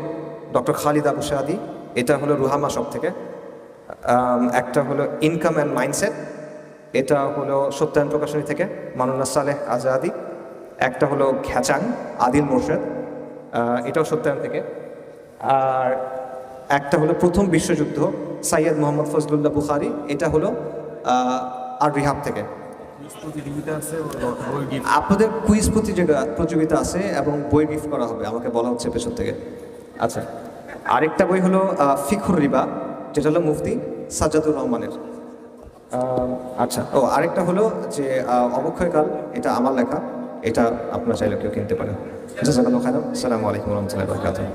ডক্টর খালিদ আবু সাদি, এটা হলো রুহামা শপ থেকে। একটা হলো ইনকাম অ্যান্ড মাইন্ডসেট, এটা হলো সত্যায়ন প্রকাশনী থেকে, মাওলানা সালেহ আজাদি। একটা হলো ঘ্যাচাং আদিল মোর্শেদ, এটাও সত্যায়ন থেকে। আর একটা হলো প্রথম বিশ্বযুদ্ধ সাইয়দ মোহাম্মদ ফজলুল্লাহ বুখারি, এটা হলো আর রিহাব থেকে। আপনাদের কুইজ প্রতিযোগিতা আছে এবং বই গিফট করা হবে আমাকে বলা হচ্ছে পেছন থেকে। আচ্ছা আরেকটা বই হলো ফিখুর রিবা, যেটা হলো মুফতি সাজ্জাদুর রহমানের। আচ্ছা ও আরেকটা হলো যে অবক্ষয়কাল, এটা আমার লেখা, এটা আপনারা চাইলে কেউ কিনতে পারেন। জাযাকাল্লাহু খাইরান। আসসালামু আলাইকুম ওয়া রাহমাতুল্লাহি ওয়া বারাকাতুহু।